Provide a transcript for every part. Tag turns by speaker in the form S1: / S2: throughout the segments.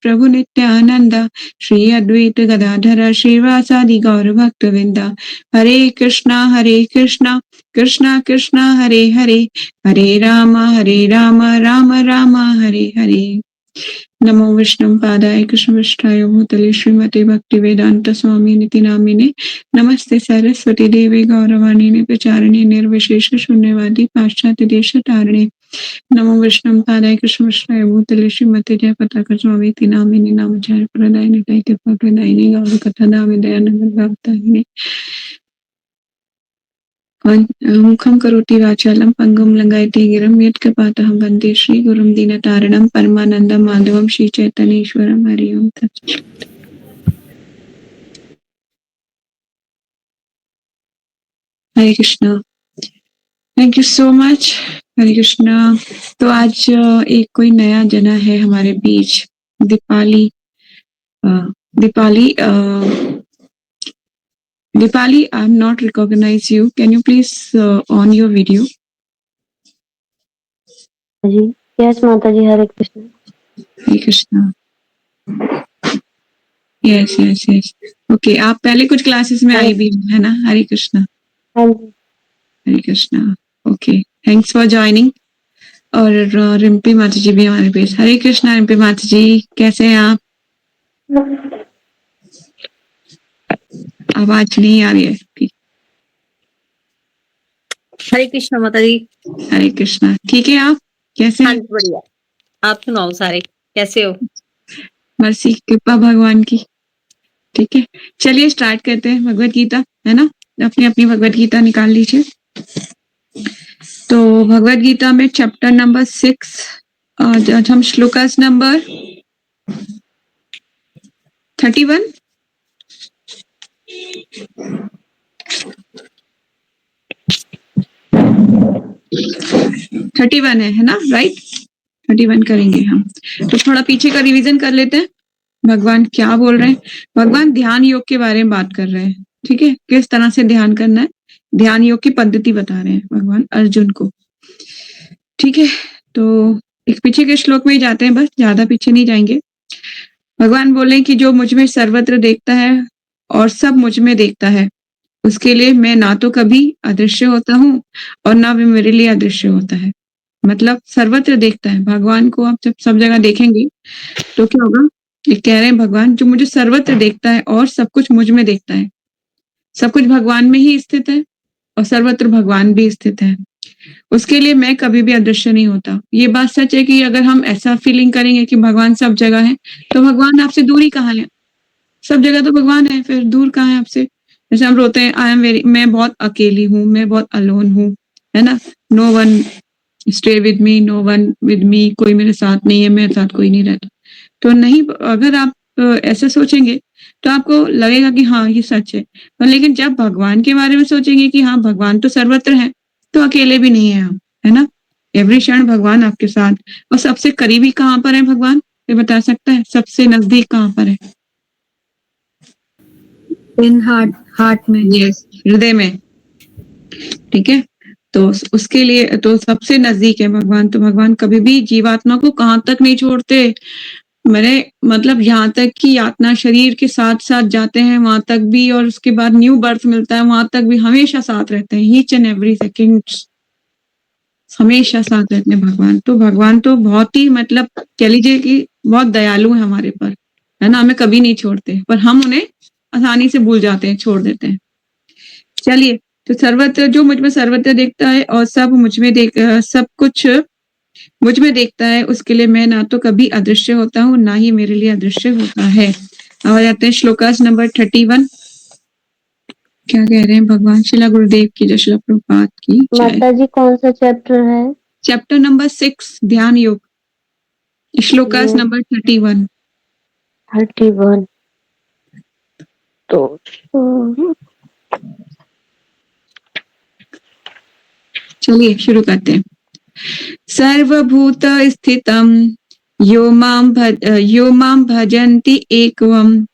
S1: प्रभु नित्यानंद, श्री अद्वैत गदाधर श्रीवासादि गौर भक्त वृंदा। हरे कृष्णा कृष्णा कृष्णा हरे हरे, हरे राम राम राम हरे हरे। नमो विष्णु पादाय कृष्ण विष्ठाय भूतले श्रीमते भक्ति वेदांत स्वामी निति नामिने, नमस्ते सरस्वती देवे गौरवाणी प्रचारिणे निर्विशेष शून्यवादी पाश्चात्य देश तारिणे। नमो विष्णु पादाय कृष्ण विष्ठाय भूतले श्रीमते जय पताका स्वामी निति नामिने, नामचार्य प्रदायिने दैत्य प्रदायिने गौर कथा नामे दयानंद भक्ताहिने। मुखं करोति वाचालं पंगुं लंघयति गिरिं, यत्कृपातहं वन्दे श्रीगुरुं दीनतारिणं परमानन्दं माधवं श्रीचैतन्येश्वरं। हरि ओम तत्सत्। Hare Krishna, thank you so much. Hare Krishna. तो आज एक कोई नया जना है हमारे बीच, Dipali. Dipali, I'm not recognize you. Can you please on your video?
S2: Yes, Mataji. Hare Krishna.
S1: Hare Krishna. Yes okay. आप पहले कुछ क्लासेस में आई भी है ना? Hare Krishna. Hare Krishna. Okay, thanks for joining. और रिम्पी माता जी भी हमारे बीच। हरे कृष्णा रिम्पी माता जी, कैसे हैं आप? आवाज नहीं आ रही है।
S3: हरे कृष्णा माता जी।
S1: हरे कृष्णा। ठीक है, आप कैसे हैं?
S3: बढ़िया। आप सुनाओ सारे कैसे हो?
S1: मर्सी कृपा भगवान की। ठीक है, चलिए स्टार्ट करते हैं। भगवत गीता है ना, अपनी अपनी भगवत गीता निकाल लीजिए। तो भगवत गीता में चैप्टर नंबर 6, आज हम श्लोकास नंबर 31 है ना? राइट, 31 करेंगे हम। तो थोड़ा पीछे का रिवीजन कर लेते हैं। भगवान क्या बोल रहे हैं? भगवान ध्यान योग के बारे में बात कर रहे हैं। ठीक है, किस तरह से ध्यान करना है, ध्यान योग की पद्धति बता रहे हैं भगवान अर्जुन को। ठीक है, तो एक पीछे के श्लोक में ही जाते हैं, बस ज्यादा पीछे नहीं जाएंगे। भगवान बोले कि जो मुझ में सर्वत्र देखता है और सब मुझ में देखता है, उसके लिए मैं ना तो कभी अदृश्य होता हूँ और ना भी मेरे लिए अदृश्य होता है। मतलब सर्वत्र देखता है भगवान को। आप जब सब जगह देखेंगे तो क्या होगा? ये कह रहे हैं भगवान, जो मुझे सर्वत्र देखता है और सब कुछ मुझ में देखता है। सब कुछ भगवान में ही स्थित है और सर्वत्र भगवान भी स्थित है, उसके लिए मैं कभी भी अदृश्य नहीं होता। ये बात सच है कि अगर हम ऐसा फीलिंग करेंगे कि भगवान सब जगह है, तो भगवान आपसे दूरी कहाँ है? सब जगह तो भगवान है, फिर दूर कहाँ है आपसे? जैसे हम रोते हैं, मैं बहुत अकेली हूँ, मैं बहुत अलोन हूँ, है ना? No one stay with me, no one with me, कोई मेरे साथ नहीं है, मेरे साथ कोई नहीं रहता। तो नहीं, अगर आप ऐसे सोचेंगे तो आपको लगेगा कि हाँ ये सच है। पर लेकिन जब भगवान के बारे में सोचेंगे कि हाँ भगवान तो सर्वत्र है, तो अकेले भी नहीं है हम, है ना? एवरी क्षण भगवान आपके साथ। और सबसे करीबी कहाँ पर है भगवान? ये बता सकता है? सबसे नजदीक कहाँ पर है?
S2: इन हार्ट में।
S1: यस, हृदय में। ठीक है, तो उसके लिए तो सबसे नजदीक है भगवान। तो भगवान कभी भी जीवात्मा को कहाँ तक नहीं छोड़ते। मैंने मतलब यहाँ तक कि यातना शरीर के साथ साथ जाते हैं वहां तक भी, और उसके बाद न्यू बर्थ मिलता है वहां तक भी हमेशा साथ रहते हैं। ईच एंड एवरी सेकेंड हमेशा साथ रहते हैं भगवान। तो भगवान तो बहुत ही मतलब कह लीजिए कि बहुत दयालु है हमारे पर, है ना? हमें कभी नहीं छोड़ते, पर हम उन्हें आसानी से भूल जाते हैं, छोड़ देते हैं। चलिए, तो सर्वत्र, जो मुझ में सर्वत्र देखता है और सब कुछ मुझ में देखता है, उसके लिए मैं ना तो कभी अदृश्य होता हूँ, ना ही मेरे लिए अदृश्य होता है। अब आ जाते हैं श्लोकास नंबर 31। क्या कह रहे हैं भगवान? शिला गुरुदेव की जय, शिला प्रभुपाद की जय।
S2: माता जी कौन सा चैप्टर है?
S1: चैप्टर नंबर 6, ध्यान योग, श्लोकास नंबर 31।
S2: तो
S1: चलिए शुरू करते हैं। सर्वभूत स्थितम यो मां भजन्ति एकवम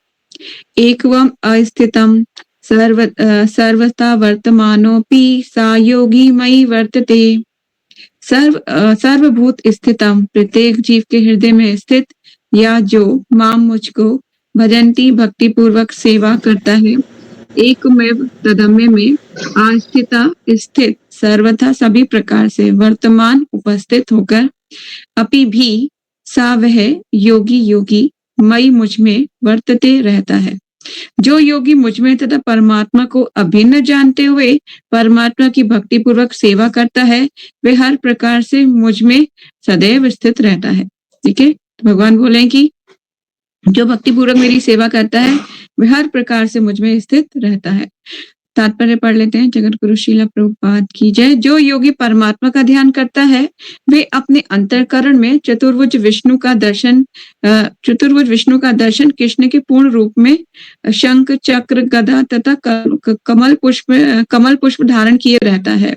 S1: अस्थितम सर्वथा वर्तमानोऽपि सा योगी मयि वर्तते। सर्वभूत स्थितम, प्रत्येक जीव के हृदय में स्थित, या जो माम मुझको भजंती भक्ति पूर्वक सेवा करता है, एकमेव तदम्य में आस्थिता स्थित सर्वथा सभी प्रकार से वर्तमान उपस्थित होकर अपि भी सा वह योगी मई मुझ में वर्तते रहता है। जो योगी मुझ में तथा परमात्मा को अभिन्न जानते हुए परमात्मा की भक्ति पूर्वक सेवा करता है, वे हर प्रकार से मुझ में सदैव स्थित रहता है। ठीक है, तो भगवान बोले कि जो भक्ति पूर्वक मेरी सेवा करता है वह हर प्रकार से मुझ में स्थित रहता है। तात्पर्य पढ़ लेते हैं। जगत गुरु श्रील प्रभुपाद की जय। जो योगी परमात्मा का ध्यान करता है वे अपने अंतःकरण में चतुर्भुज विष्णु का दर्शन कृष्ण के पूर्ण रूप में शंख चक्र गदा तथा कमल पुष्प धारण किए रहता है,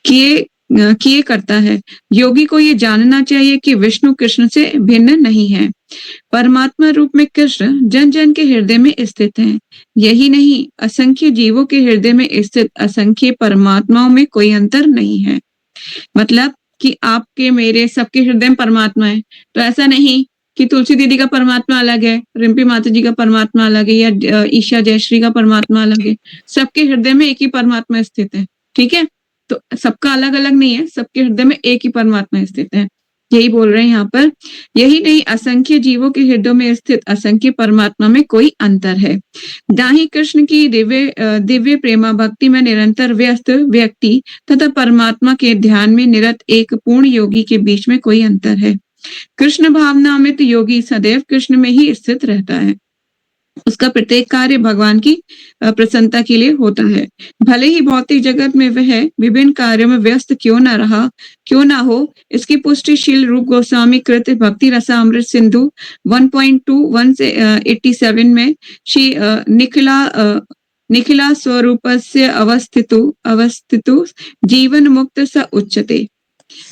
S1: किए करता है। योगी को ये जानना चाहिए कि विष्णु कृष्ण से भिन्न नहीं है। परमात्मा रूप में कृष्ण जन जन के हृदय में स्थित हैं। यही नहीं, असंख्य जीवों के हृदय में स्थित असंख्य परमात्माओं में कोई अंतर नहीं है। मतलब कि आपके मेरे सबके हृदय में परमात्मा है, तो ऐसा नहीं कि तुलसी दीदी का परमात्मा अलग है, रिम्पी माता जी का परमात्मा अलग है, या ईशा जयश्री का परमात्मा अलग है। सबके हृदय में एक ही परमात्मा स्थित है। ठीक है, तो सबका अलग अलग नहीं है, सबके हृदय में एक ही परमात्मा स्थित है। यही बोल रहे हैं यहाँ पर। यही नहीं, असंख्य जीवों के हृदय में स्थित असंख्य परमात्मा में कोई अंतर है। दाही कृष्ण की दिव्य प्रेमा भक्ति में निरंतर व्यस्त व्यक्ति तथा परमात्मा के ध्यान में निरत एक पूर्ण योगी के बीच में कोई अंतर है। कृष्ण भावना अमृत योगी सदैव कृष्ण में ही स्थित रहता है। उसका प्रत्येक कार्य भगवान की प्रसन्नता के लिए होता है। भले ही भौतिक जगत में वह विभिन्न कार्यों में व्यस्त क्यों ना हो, इसकी पुष्टि शील रूप गोस्वामी कृत भक्ति रसामृत सिंधु 1.21 से 87 में श्री निखिला स्वरूपस्य अवस्थितु जीवन मुक्त स उच्यते।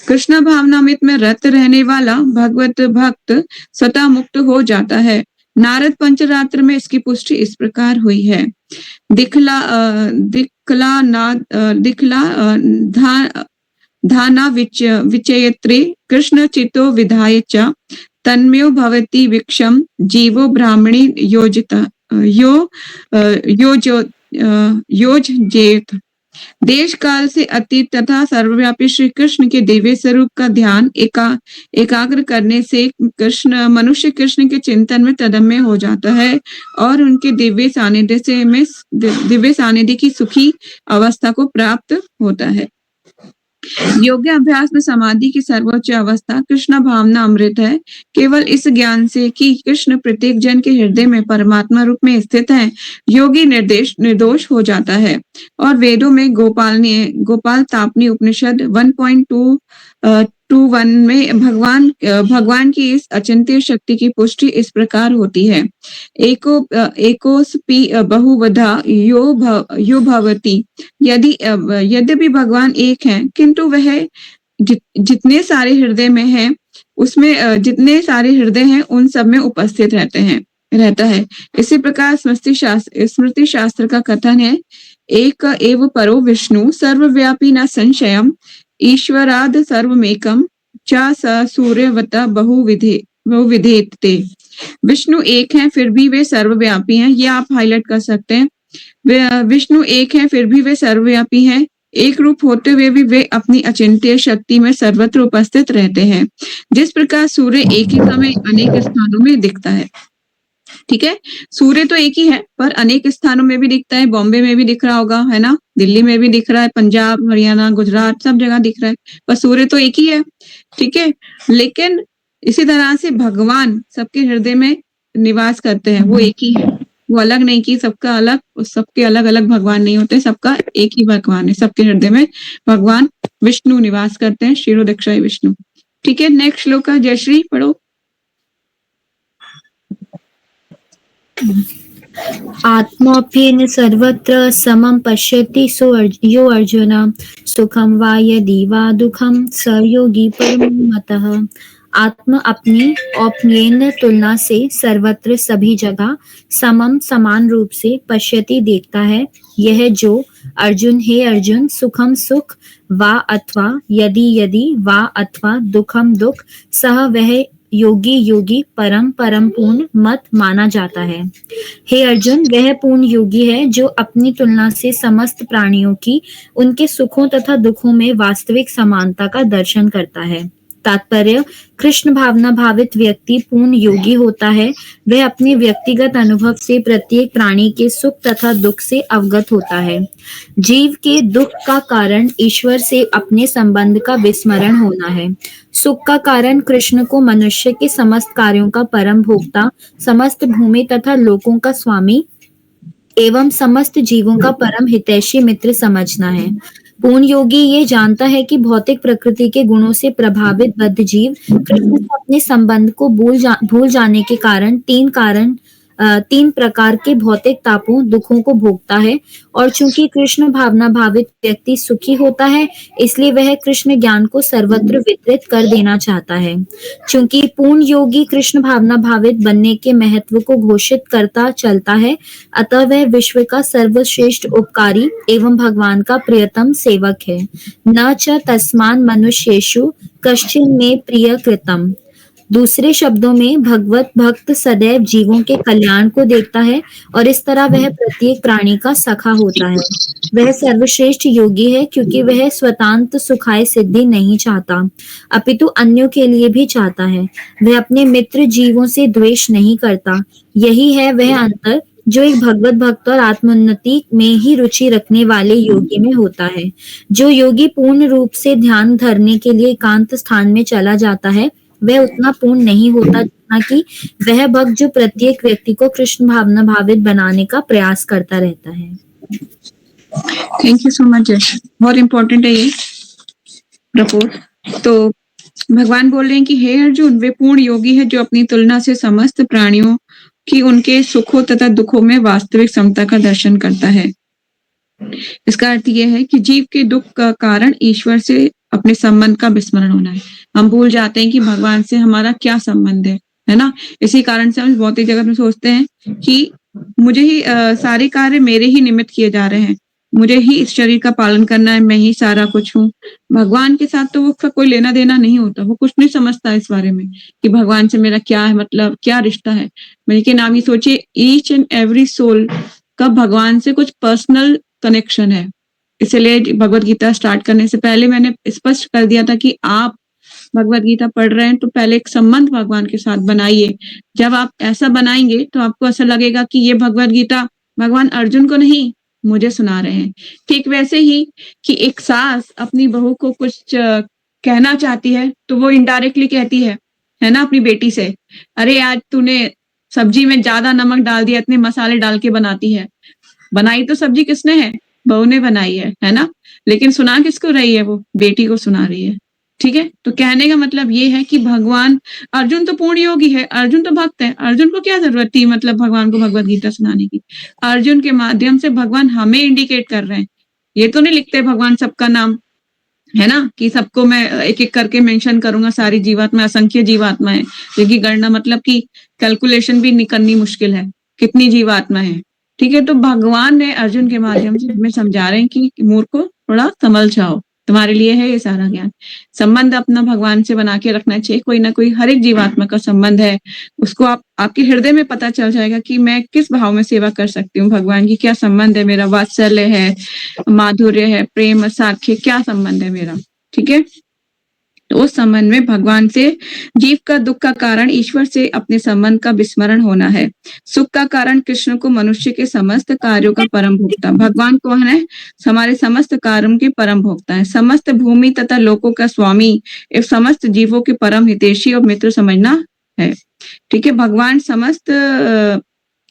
S1: कृष्ण भावनामृत में रत रहने वाला भगवत भक्त स्वतः मुक्त हो जाता है। नारद पंचरात्र में इसकी पुष्टि इस प्रकार हुई है। धाना विचयत्रे कृष्ण चितो विधाय च तन्मयो भवति विक्षम जीवो ब्राह्मणी योजजेत। देश काल से अतीत तथा सर्वव्यापी श्री कृष्ण के दिव्य स्वरूप का ध्यान एकाग्र करने से मनुष्य कृष्ण के चिंतन में तदम्य हो जाता है और उनके दिव्य सानिध्य की सुखी अवस्था को प्राप्त होता है। योग्य अभ्यास में समाधि की सर्वोच्च अवस्था कृष्ण भावना अमृत है। केवल इस ज्ञान से कि कृष्ण प्रत्येक जन के हृदय में परमात्मा रूप में स्थित है, योगी निर्दोष हो जाता है। और वेदों में गोपाल तापनी उपनिषद 1.21 में भगवान की इस अचिंत्य शक्ति की पुष्टि इस प्रकार होती है। एकोस्पि बहुवधा यो भवति। यद्यपि भगवान एक हैं, किंतु वह जितने सारे हृदय में है उसमें जितने सारे हृदय हैं उन सब में उपस्थित रहता है। इसी प्रकार स्मृति शास्त्र का कथन है, एक एव परो विष्णु सर्वव्यापी न संशयम ईश्वराद सर्वमेकम च स सूर्यवत बहुविधेते। विष्णु एक हैं फिर भी वे सर्वव्यापी हैं। ये आप हाईलाइट कर सकते हैं। विष्णु एक हैं फिर भी वे सर्वव्यापी हैं। एक रूप होते हुए भी वे अपनी अचिंत्य शक्ति में सर्वत्र उपस्थित रहते हैं। जिस प्रकार सूर्य एक ही समय अनेक स्थानों में दिखता है। ठीक है, सूर्य तो एक ही है पर अनेक स्थानों में भी दिखता है। बॉम्बे में भी दिख रहा होगा, है ना, दिल्ली में भी दिख रहा है, पंजाब हरियाणा गुजरात सब जगह दिख रहा है, पर सूर्य तो एक ही है। ठीक है, लेकिन इसी तरह से भगवान सबके हृदय में निवास करते हैं, वो एक ही है, वो अलग नहीं कि सबका अलग, सबके अलग अलग भगवान नहीं होते, सबका एक ही भगवान है। सबके हृदय में भगवान विष्णु निवास करते हैं, शिरोदक्षाय विष्णु। ठीक है, नेक्स्ट श्लोक है, जयश्री पढ़ो।
S4: आत्मोऽप्येन सर्वत्र समं पश्यति यो अर्जुन सुखम वा यदि वा दुखम स योगी परमतः। आत्मा अपनी औपन्येन तुलना से सर्वत्र सभी जगह समम समान रूप से पश्यति देखता है। यह जो अर्जुन है अर्जुन, सुखम सुख वा अथवा यदि वा अथवा दुखम दुख, सह वह योगी योगी परम परम पूर्ण मत माना जाता है। हे अर्जुन, वह पूर्ण योगी है जो अपनी तुलना से समस्त प्राणियों की उनके सुखों तथा दुखों में वास्तविक समानता का दर्शन करता है। तात्पर्य, कृष्ण भावना भावित व्यक्ति पूर्ण योगी होता है। वह अपने व्यक्तिगत अनुभव से प्रत्येक प्राणी के सुख तथा दुख से अवगत होता है। जीव के दुख का कारण ईश्वर से अपने संबंध का विस्मरण होना है। सुख का कारण कृष्ण को मनुष्य के समस्त कार्यों का परम भोक्ता, समस्त भूमि तथा लोकों का स्वामी एवं समस्त जीवों का परम हितैषी मित्र समझना है। पूर्ण योगी ये जानता है कि भौतिक प्रकृति के गुणों से प्रभावित बद्ध जीव कृष्ण से अपने संबंध को भूल जाने के कारण तीन प्रकार के भौतिक तापों दुखों को भोगता है, और चूंकि कृष्ण भावना भावित व्यक्ति सुखी होता है, इसलिए वह कृष्ण ज्ञान को सर्वत्र वितरित कर देना चाहता है। चूंकि पूर्ण योगी कृष्ण भावना भावित बनने के महत्व को घोषित करता चलता है, अतः वह विश्व का सर्वश्रेष्ठ उपकारी एवं भगवान का प्रियतम सेवक है। न च तस्मान मनुष्येषु कश्चिन में प्रिय कृतम। दूसरे शब्दों में, भगवत भक्त सदैव जीवों के कल्याण को देखता है और इस तरह वह प्रत्येक प्राणी का सखा होता है। वह सर्वश्रेष्ठ योगी है क्योंकि वह स्वतांत सुखाय सिद्धि नहीं चाहता, अपितु अन्यों के लिए भी चाहता है। वह अपने मित्र जीवों से द्वेष नहीं करता। यही है वह अंतर जो एक भगवत भक्त और आत्मोन्नति में ही रुचि रखने वाले योगी में होता है। जो योगी पूर्ण रूप से ध्यान धरने के लिए एकांत स्थान में चला जाता है, वह उतना पूर्ण नहीं होता जितना कि वह भक्त जो प्रत्येक व्यक्ति को कृष्ण भावना भावित बनाने का प्रयास करता रहता है।
S1: Thank you so much. बहुत इंपॉर्टेंट है ये रिपोर्ट। तो भगवान बोल रहे हैं कि हे अर्जुन, वे पूर्ण योगी है जो अपनी तुलना से समस्त प्राणियों की उनके सुखों तथा दुखों में वास्तविक समता का दर्शन करता है। इसका अर्थ यह है कि जीव के दुख का कारण ईश्वर से अपने संबंध का विस्मरण होना है। हम भूल जाते हैं कि भगवान से हमारा क्या संबंध है ना। इसी कारण से हम भौतिक जगत में सोचते हैं कि मुझे ही सारे कार्य मेरे ही निमित्त किए जा रहे हैं, मुझे ही इस शरीर का पालन करना है, मैं ही सारा कुछ हूँ। भगवान के साथ तो वो कोई लेना देना नहीं होता, वो कुछ नहीं समझता इस बारे में कि भगवान से मेरा क्या है, मतलब क्या रिश्ता है। लेकिन आप ये सोचिए, ईच एंड एवरी सोल का भगवान से कुछ पर्सनल कनेक्शन है। इसलिए भगवत गीता स्टार्ट करने से पहले मैंने स्पष्ट कर दिया था कि आप भगवत गीता पढ़ रहे हैं तो पहले एक संबंध भगवान के साथ बनाइए। जब आप ऐसा बनाएंगे तो आपको ऐसा लगेगा कि ये भगवत गीता भगवान अर्जुन को नहीं, मुझे सुना रहे हैं। ठीक वैसे ही कि एक सास अपनी बहू को कुछ कहना चाहती है तो वो इनडायरेक्टली कहती है ना, अपनी बेटी से, अरे आज तूने सब्जी में ज्यादा नमक डाल दिया, इतने मसाले डाल के बनाती है। बनाई तो सब्जी किसने है? बहू ने बनाई है ना। लेकिन सुना किसको रही है? वो बेटी को सुना रही है। ठीक है, तो कहने का मतलब ये है कि भगवान, अर्जुन तो पूर्ण योगी है, अर्जुन तो भक्त है, अर्जुन को क्या जरूरत थी मतलब भगवान को भगवत गीता सुनाने की। अर्जुन के माध्यम से भगवान हमें इंडिकेट कर रहे हैं। ये तो नहीं लिखते भगवान सबका नाम, है ना, कि सबको मैं एक एक करके मेंशन करूंगा, सारी जीवात्मा, असंख्य जीवात्मा है, क्योंकि गणना मतलब कि कैलकुलेशन भी करनी मुश्किल है कितनी जीवात्मा है। ठीक है, तो भगवान ने अर्जुन के माध्यम से हमें समझा रहे हैं कि मूर्खो थोड़ा संभल जाओ, तुम्हारे लिए है ये सारा ज्ञान। संबंध अपना भगवान से बना के रखना चाहिए। कोई ना कोई हर एक जीवात्मा का संबंध है, उसको आपके हृदय में पता चल जाएगा कि मैं किस भाव में सेवा कर सकती हूँ, भगवान की क्या संबंध है, मेरा वात्सल्य है, माधुर्य है, प्रेम, साख्य, क्या संबंध है मेरा। ठीक है, तो उस संबंध में भगवान से जीव का दुख का कारण ईश्वर से अपने संबंध का विस्मरण होना है। सुख का कारण कृष्ण को मनुष्य के समस्त कार्यों का परम भोक्ता। भगवान कौन है? हमारे समस्त कार्यों के परम भोक्ता है, समस्त भूमि तथा लोकों का स्वामी एवं समस्त जीवों के परम हितैषी और मित्र समझना है। ठीक है, भगवान समस्त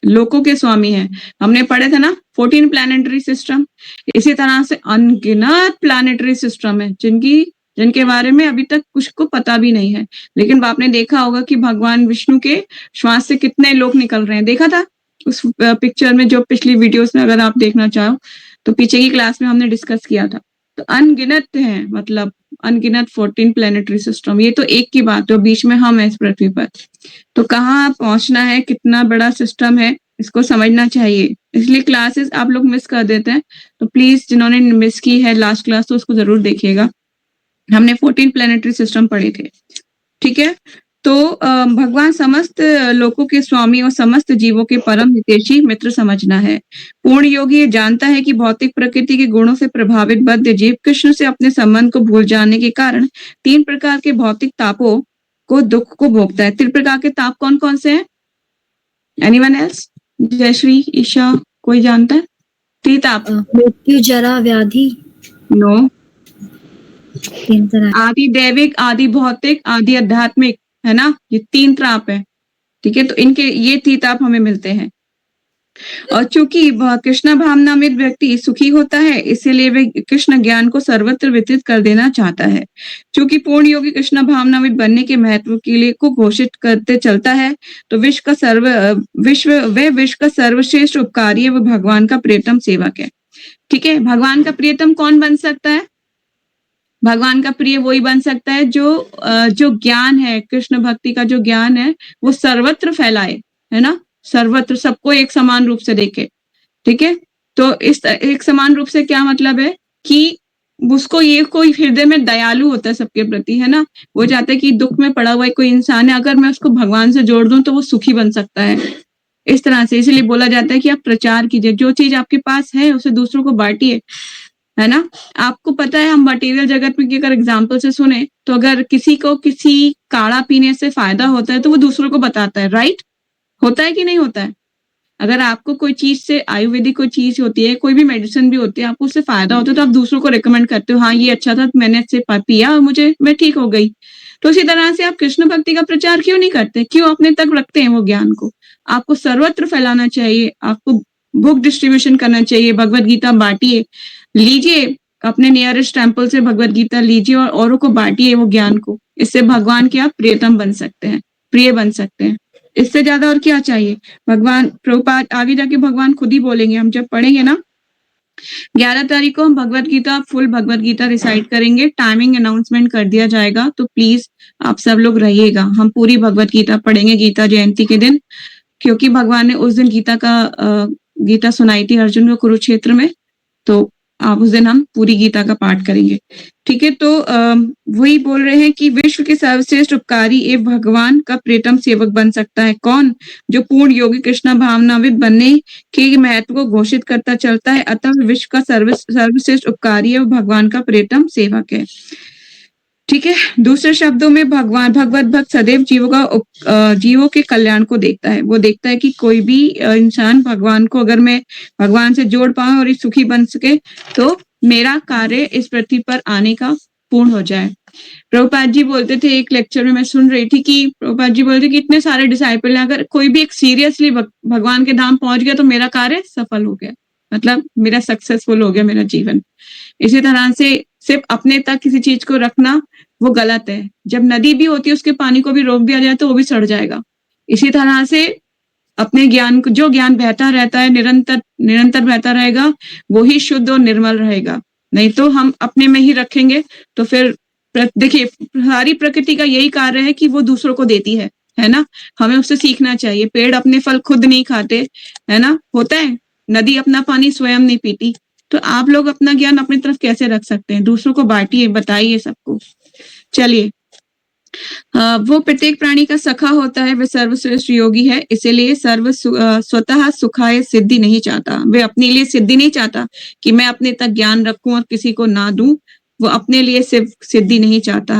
S1: लोकों के स्वामी हैं। हमने पढ़े थे ना 14 प्लैनेटरी सिस्टम। इसी तरह से अनगिनत प्लैनेटरी सिस्टम है जिनके बारे में अभी तक कुछ को पता भी नहीं है। लेकिन आपने देखा होगा कि भगवान विष्णु के श्वास से कितने लोग निकल रहे हैं। देखा था उस पिक्चर में, जो पिछली वीडियोस में अगर आप देखना चाहो तो पीछे की क्लास में हमने डिस्कस किया था। तो अनगिनत है, मतलब अनगिनत 14 प्लैनेटरी सिस्टम। ये तो एक की बात है, बीच में हम है इस पृथ्वी पर। तो कहाँ पहुंचना है, कितना बड़ा सिस्टम है, इसको समझना चाहिए। इसलिए क्लासेस आप लोग मिस कर देते हैं, तो प्लीज जिन्होंने मिस की है लास्ट क्लास तो उसको जरूर देखिएगा। हमने 14 प्लैनेटरी सिस्टम पढ़े थे। ठीक है, तो भगवान समस्त लोकों के स्वामी और समस्त जीवों के परम हितैषी मित्र समझना है। पूर्ण योगी ये जानता है कि भौतिक प्रकृति के गुणों से प्रभावित बद्ध जीव कृष्ण से अपने संबंध को भूल जाने के कारण 3 प्रकार के भौतिक तापों को दुख को भोगता है। 3 प्रकार के ताप कौन-कौन से हैं? Anyone else? जयश्री, ईशा, कोई जानता है? 3 ताप?
S4: मृत्यु, जरा, व्याधि।
S1: नो।
S4: 3 तरह।
S1: आदि दैविक, आदि भौतिक, आदि आध्यात्मिक, है ना? ये 3 ताप है। ठीक है, तो इनके ये 3 ताप हमें मिलते हैं। और चूंकि कृष्ण भावनामृत व्यक्ति सुखी होता है, इसीलिए वे कृष्ण ज्ञान को सर्वत्र वितरित कर देना चाहता है। चूंकि पूर्ण योगी कृष्ण भावनामृत बनने के महत्व के लिए को घोषित करते चलता है, तो विश्व का सर्वश्रेष्ठ उपकारी है, वो भगवान का प्रियतम सेवक है। ठीक है, भगवान का प्रियतम कौन बन सकता है? भगवान का प्रिय वही बन सकता है जो ज्ञान है, कृष्ण भक्ति का जो ज्ञान है वो सर्वत्र फैलाए, है ना? सर्वत्र सबको एक समान रूप से देखे। ठीक है, तो इस एक समान रूप से क्या मतलब है कि उसको ये कोई हृदय में दयालु होता है सबके प्रति, है ना? वो चाहता है कि दुख में पड़ा हुआ कोई इंसान है, अगर मैं उसको भगवान से जोड़ दूं तो वो सुखी बन सकता है। इस तरह से इसलिए बोला जाता है कि आप प्रचार कीजिए, जो चीज आपके पास है उसे दूसरों को बांटिए, है ना? आपको पता है, हम मटेरियल जगत में की अगर एग्जाम्पल से सुने तो अगर किसी को किसी काढ़ा पीने से फायदा होता है तो वो दूसरों को बताता है, राइट? होता है कि नहीं होता है? अगर आपको कोई चीज से, आयुर्वेदिक कोई चीज होती है, कोई भी मेडिसिन भी होती है, आपको उससे फायदा होता है तो आप दूसरों को रिकमेंड करते हो, हाँ ये अच्छा था, मैंने इससे पिया और मैं ठीक हो गई। तो इसी तरह से आप कृष्ण भक्ति का प्रचार क्यों नहीं करते? क्यों अपने तक रखते हैं वो ज्ञान को? आपको सर्वत्र फैलाना चाहिए, आपको बुक डिस्ट्रीब्यूशन करना चाहिए, भगवत गीता बांटिए, लीजिए अपने नियरेस्ट टेम्पल से भगवत गीता लीजिए और औरों को बांटिए वो ज्ञान को। इससे भगवान के आप प्रियतम बन सकते हैं, प्रिय बन सकते हैं। इससे ज्यादा और क्या चाहिए? भगवान प्रभुपाद आगे जाके भगवान खुद ही बोलेंगे, हम जब पढ़ेंगे ना 11 तारीख को हम भगवत गीता, फुल भगवत गीता रिसाइट करेंगे। टाइमिंग अनाउंसमेंट कर दिया जाएगा, तो प्लीज आप सब लोग रहिएगा। हम पूरी भगवत गीता पढ़ेंगे गीता जयंती के दिन, क्योंकि भगवान ने उस दिन गीता सुनाई थी अर्जुन को कुरुक्षेत्र में, तो आप उस दिन हम पूरी गीता का पाठ करेंगे। ठीक है, तो वही बोल रहे हैं कि विश्व के सर्वश्रेष्ठ उपकारी एवं भगवान का प्रियतम सेवक बन सकता है कौन? जो पूर्ण योगी कृष्ण भावनाविद बनने के महत्व को घोषित करता चलता है, अतः विश्व का सर्वश्रेष्ठ उपकारी एवं भगवान का प्रियतम सेवक है। ठीक है, दूसरे शब्दों में भगवत भक्त सदैव जीवों के कल्याण को देखता है। वो देखता है कि कोई भी इंसान भगवान को, अगर मैं भगवान से जोड़ पाऊं और ये सुखी बन सके, तो मेरा कार्य इस पृथ्वी पर आने का पूर्ण हो जाए। प्रभुपाद जी बोलते थे, एक लेक्चर में मैं सुन रही थी कि प्रभुपाद जी बोलते कि इतने सारे डिसाइपल हैं, अगर कोई भी एक सीरियसली भगवान के धाम पहुंच गया तो मेरा कार्य सफल हो गया, मतलब मेरा सक्सेसफुल हो गया मेरा जीवन। इसी तरह से सिर्फ अपने तक किसी चीज को रखना वो गलत है। जब नदी भी होती है उसके पानी को भी रोक दिया जाए तो वो भी सड़ जाएगा। इसी तरह से अपने ज्ञान को, जो ज्ञान बहता रहता है, निरंतर बहता रहेगा, वो ही शुद्ध और निर्मल रहेगा। नहीं तो हम अपने में ही रखेंगे तो फिर देखिए, सारी प्रकृति का यही कार्य है कि वो दूसरों को देती है ना? हमें उससे सीखना चाहिए। पेड़ अपने फल खुद नहीं खाते, है ना? होता है, नदी अपना पानी स्वयं नहीं पीती। तो आप लोग अपना ज्ञान अपनी तरफ कैसे रख सकते हैं? दूसरों को बांटिए, बताइए सबको। चलिए, वो प्रत्येक प्राणी का सखा होता है, वह सर्वश्रेष्ठ योगी है, इसीलिए स्वतः सुखाय सिद्धि नहीं चाहता। वे अपने लिए सिद्धि नहीं चाहता कि मैं अपने तक ज्ञान रखूं और किसी को ना दूं। वो अपने लिए सिर्फ सिद्धि नहीं चाहता,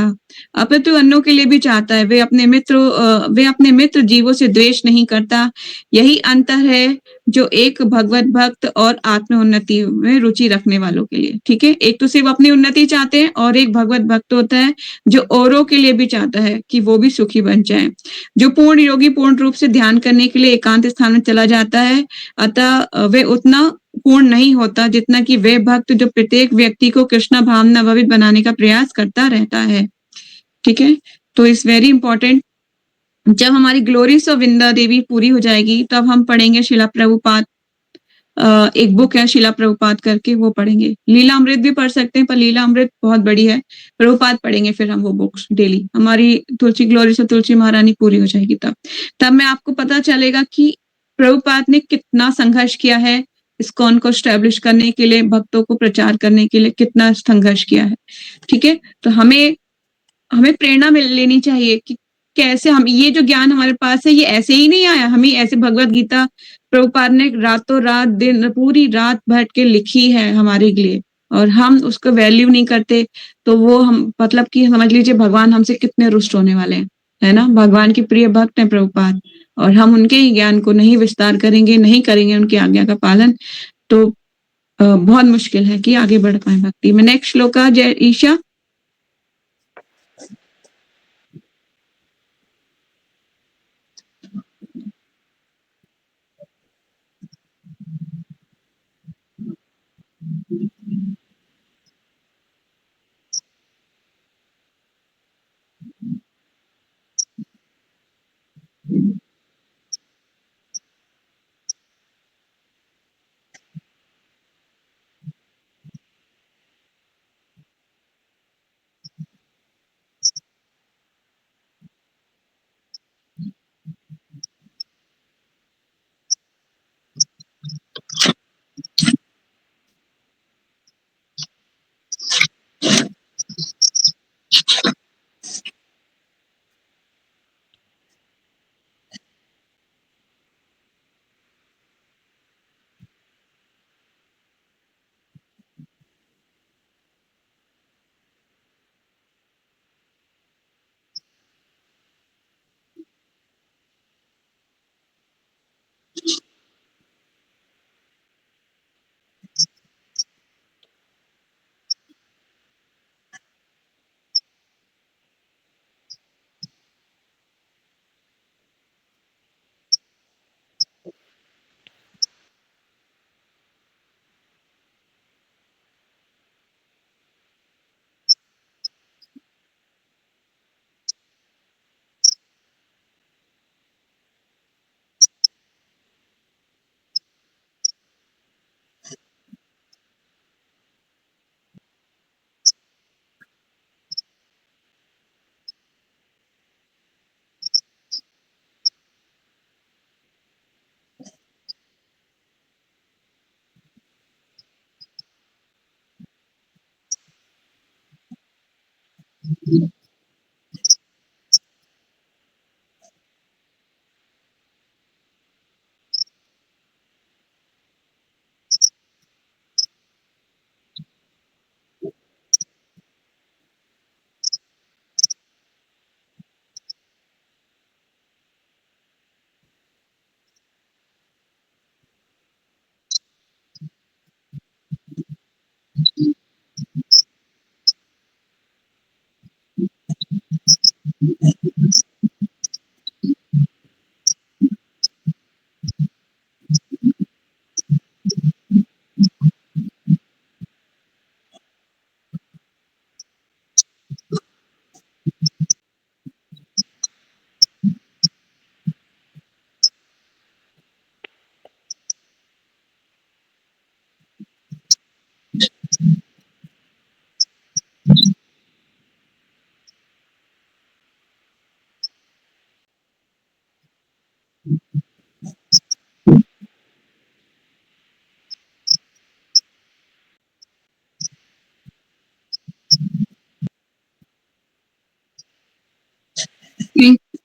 S1: अपितु अन्यों के लिए भी चाहता है। वे अपने मित्र जीवों से द्वेष नहीं करता। यही अंतर है जो एक भगवत भक्त और आत्म उन्नति में रुचि रखने वालों के लिए। ठीक है, एक तो सिर्फ अपनी उन्नति चाहते हैं और एक भगवत भक्त होता है जो औरों के लिए भी चाहता है कि वो भी सुखी बन जाए। जो पूर्ण योगी पूर्ण रूप से ध्यान करने के लिए एकांत स्थान में चला जाता है, अतः वे उतना पूर्ण नहीं होता जितना कि वे भक्त जो प्रत्येक व्यक्ति को कृष्ण भावना भवित बनाने का प्रयास करता रहता है। ठीक है, तो इट्स वेरी इंपॉर्टेंट। जब हमारी ग्लोरीज ऑफ वृंदा देवी पूरी हो जाएगी तब हम पढ़ेंगे शिला प्रभुपाद, एक बुक है शिला प्रभुपाद करके, वो पढ़ेंगे। लीला अमृत भी पढ़ सकते हैं, पर लीला अमृत बहुत बड़ी है। प्रभुपाद पढ़ेंगे फिर हम वो बुक्स डेली। हमारी तुलसी ग्लोरीज ऑफ तुलसी महारानी पूरी हो जाएगी तब में आपको पता चलेगा कि प्रभुपाद ने कितना संघर्ष किया है इस्कॉन को स्टैब्लिश करने के लिए, भक्तों को प्रचार करने के लिए कितना संघर्ष किया है। ठीक है, तो हमें प्रेरणा लेनी चाहिए कि कैसे हम ये जो ज्ञान हमारे पास है ये ऐसे ही नहीं आया, हमें ऐसे भगवत गीता प्रभुपाद ने रातों रात दिन पूरी रात बैठ के लिखी है हमारे लिए और हम उसको वैल्यू नहीं करते तो वो हम मतलब कि समझ लीजिए भगवान हमसे कितने रुष्ट होने वाले हैं, है ना। भगवान की प्रिय भक्त हैं प्रभुपाद और हम उनके ही ज्ञान को नहीं विस्तार करेंगे, नहीं करेंगे उनकी आज्ञा का पालन, तो बहुत मुश्किल है कि आगे बढ़ पाए भक्ति में। नेक्स्ट श्लोका जय ईशा।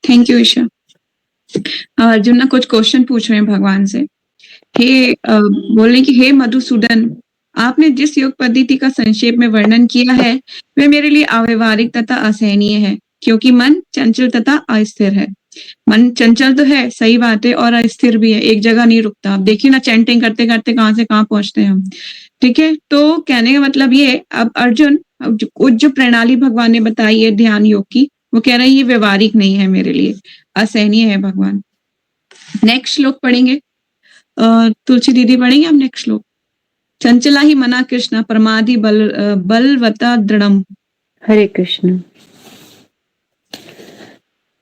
S1: Thank you Isha. अर्जुन ना कुछ क्वेश्चन पूछ रहे हैं भगवान से। हे बोल रहे कि हे मधुसूदन, आपने जिस योग पद्धति का संक्षेप में वर्णन किया है वह मेरे लिए अव्यवहारिक तथा असहनीय है, क्योंकि मन चंचल तथा अस्थिर है। मन चंचल तो है, सही बात है, और अस्थिर भी है, एक जगह नहीं रुकता। आप देखिए ना, चैंटिंग करते करते कहाँ से कहाँ पहुंचते हैं हम। ठीक है, तो कहने का मतलब ये, अब अर्जुन जो प्रणाली भगवान ने बताई है ध्यान योग की, वो कह रहे हैं ये व्यवहारिक नहीं है मेरे लिए, असहनीय है भगवान। नेक्स्ट श्लोक पढ़ेंगे, तुलसी दीदी पढ़ेंगे हम नेक्स्ट श्लोक। चंचला ही मना कृष्ण प्रमादि बलवता दृढ़म।
S2: हरे कृष्ण।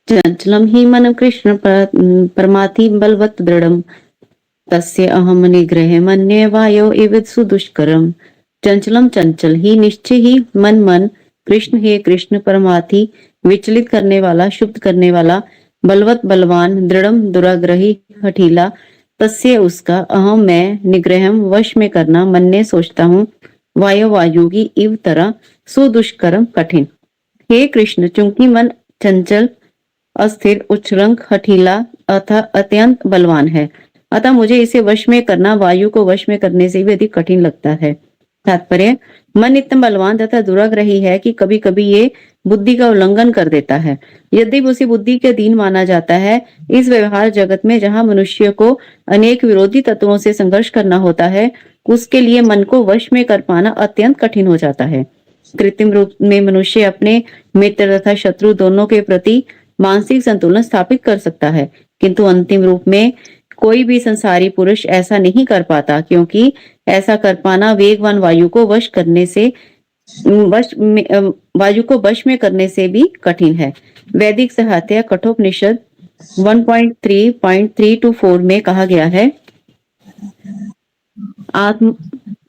S2: चंचलम ही मन कृष्ण परमाति बलवत दृढ़म तस्य अहम निग्रह मन्ये वायो इव सुदुष्करम। चंचलम चंचल ही निश्चय ही मन कृष्ण हे कृष्ण परमाति विचलित करने वाला, शुद्ध करने वाला, बलवत बलवान, दृढ़म दुराग्रही हठीला, तस्य उसका, अहम मैं, निग्रहम वश में करना, मन्ने सोचता हूँ, वायु की इव तरह, सुदुष्करम कठिन। हे कृष्ण, चूंकि मन चंचल अस्थिर, उच्चृंख, हठीला अतः अत्यंत बलवान है। अतः मुझे इसे वश में करना वायु को वश में करने से भी अधिक कठिन लगता है। तात्पर्य, मन इतना बलवान तथा दुराग्रही है कि कभी कभी ये बुद्धि का उल्लंघन कर देता है। यदि उसे बुद्धि के अधीन माना जाता है, इस व्यवहार जगत में जहाँ मनुष्य को अनेक विरोधी तत्वों से संघर्ष करना होता है, उसके लिए मन को वश में कर पाना अत्यंत कठिन हो जाता है। कृत्रिम रूप में मनुष्य अपने मित्र तथा शत्रु दोनों के प्रति मानसिक संतुलन स्थापित कर सकता है, किंतु अंतिम रूप में कोई भी संसारी पुरुष ऐसा नहीं कर पाता, क्योंकि ऐसा कर पाना वेगवान वायु को वश में करने से भी कठिन है। वैदिक साहित्य कठोपनिषद 1.3.3-4 में कहा गया है,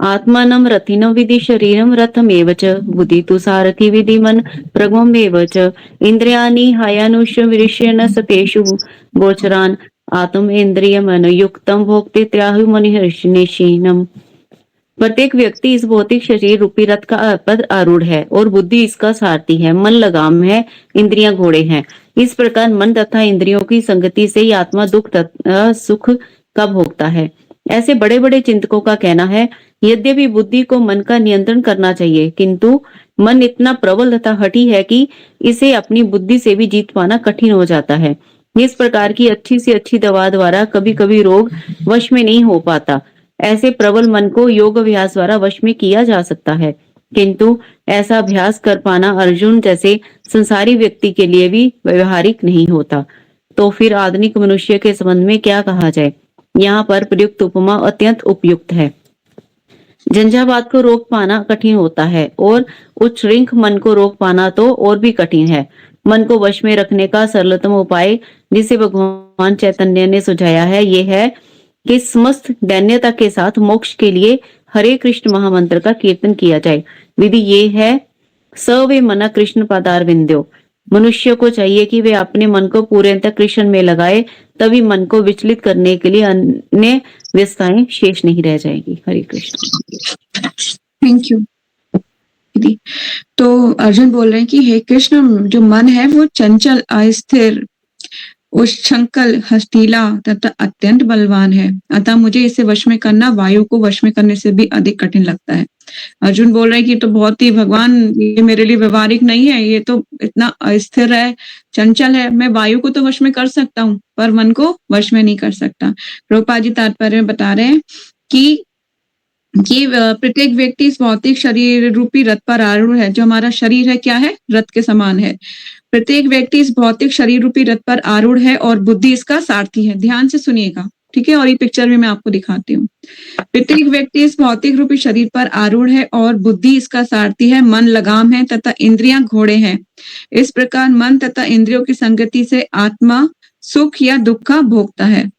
S2: आत्मानं रथिनं विधि शरीरं रथमेव च बुद्धि तु सारथि विधि मन प्रगममेव च इंद्रियाणि हायानुष विरिष्येण सतेषु गोचरान् आत्म इंद्रिय मन युक्तम भोक्ते त्राहु मनिहर्षिणीशीनम। प्रत्येक व्यक्ति इस भौतिक शरीर रूपी रथ का पद आरूढ़ है और बुद्धि इसका सारथी है, मन लगाम है, इंद्रियां घोड़े हैं। इस प्रकार मन तथा इंद्रियों की संगति से ही आत्मा दुख तथा सुख का भोगता है। ऐसे बड़े बड़े चिंतकों का कहना है, यद्यपि बुद्धि को मन का नियंत्रण करना चाहिए, किंतु मन इतना प्रबल तथा हठी है कि इसे अपनी बुद्धि से भी जीत पाना कठिन हो जाता है। इस प्रकार की अच्छी से अच्छी दवा द्वारा कभी कभी रोग वश में नहीं हो पाता। ऐसे प्रबल मन को योग अभ्यास द्वारा वश में किया जा सकता है, किंतु ऐसा अभ्यास कर पाना अर्जुन जैसे संसारी व्यक्ति के लिए भी व्यवहारिक नहीं होता। तो फिर आधुनिक मनुष्य के संबंध में क्या कहा जाए? यहाँ पर प्रयुक्त उपमा अत्यंत उपयुक्त है। झंझावात को रोक पाना कठिन होता है और उच्छृंख मन को रोक पाना तो और भी कठिन है। मन को वश में रखने का सरलतम उपाय जिसे भगवान चैतन्य ने सुझाया है, ये है कि समस्त दैन्यता के साथ मोक्ष के लिए हरे कृष्ण महामंत्र का कीर्तन किया जाए। विधि ये है, सवे मना कृष्ण पदार विंध्यो। मनुष्य को चाहिए कि वे अपने मन को पूरे अंत कृष्ण में लगाए, तभी मन को विचलित करने के लिए अन्य व्यवस्थाएं शेष नहीं रह जाएगी। हरे कृष्ण।
S1: थैंक यू दीदी। तो अर्जुन बोल रहे हैं कि हे कृष्ण, जो मन है वो चंचल, अस्थिर, उच्छृंखल, हठीला तथा अत्यंत बलवान है। अतः मुझे इसे वश में करना वायु को वश में करने से भी अधिक कठिन लगता है। अर्जुन बोल रहे हैं कि तो बहुत ही भगवान, ये मेरे लिए व्यवहारिक नहीं है, ये तो इतना अस्थिर है, चंचल है। मैं वायु को तो वश में कर सकता हूँ, पर मन को वश में नहीं कर सकता। प्रभुपाद जी तात्पर्य में बता रहे हैं कि प्रत्येक व्यक्ति इस भौतिक शरीर रूपी रथ पर आरूढ़ है। जो हमारा शरीर है क्या है? रथ के समान है। प्रत्येक व्यक्ति इस भौतिक शरीर रूपी रथ पर आरूढ़ है और बुद्धि इसका सारथी है। ध्यान से सुनिएगा, ठीक है? और ये पिक्चर भी मैं आपको दिखाती हूँ। प्रत्येक व्यक्ति इस भौतिक रूपी शरीर पर आरूढ़ है और बुद्धि इसका सारथी है। मन लगाम है तथा इंद्रियां घोड़े हैं। इस प्रकार मन तथा इंद्रियों की संगति से आत्मा सुख या दुख का भोगता है।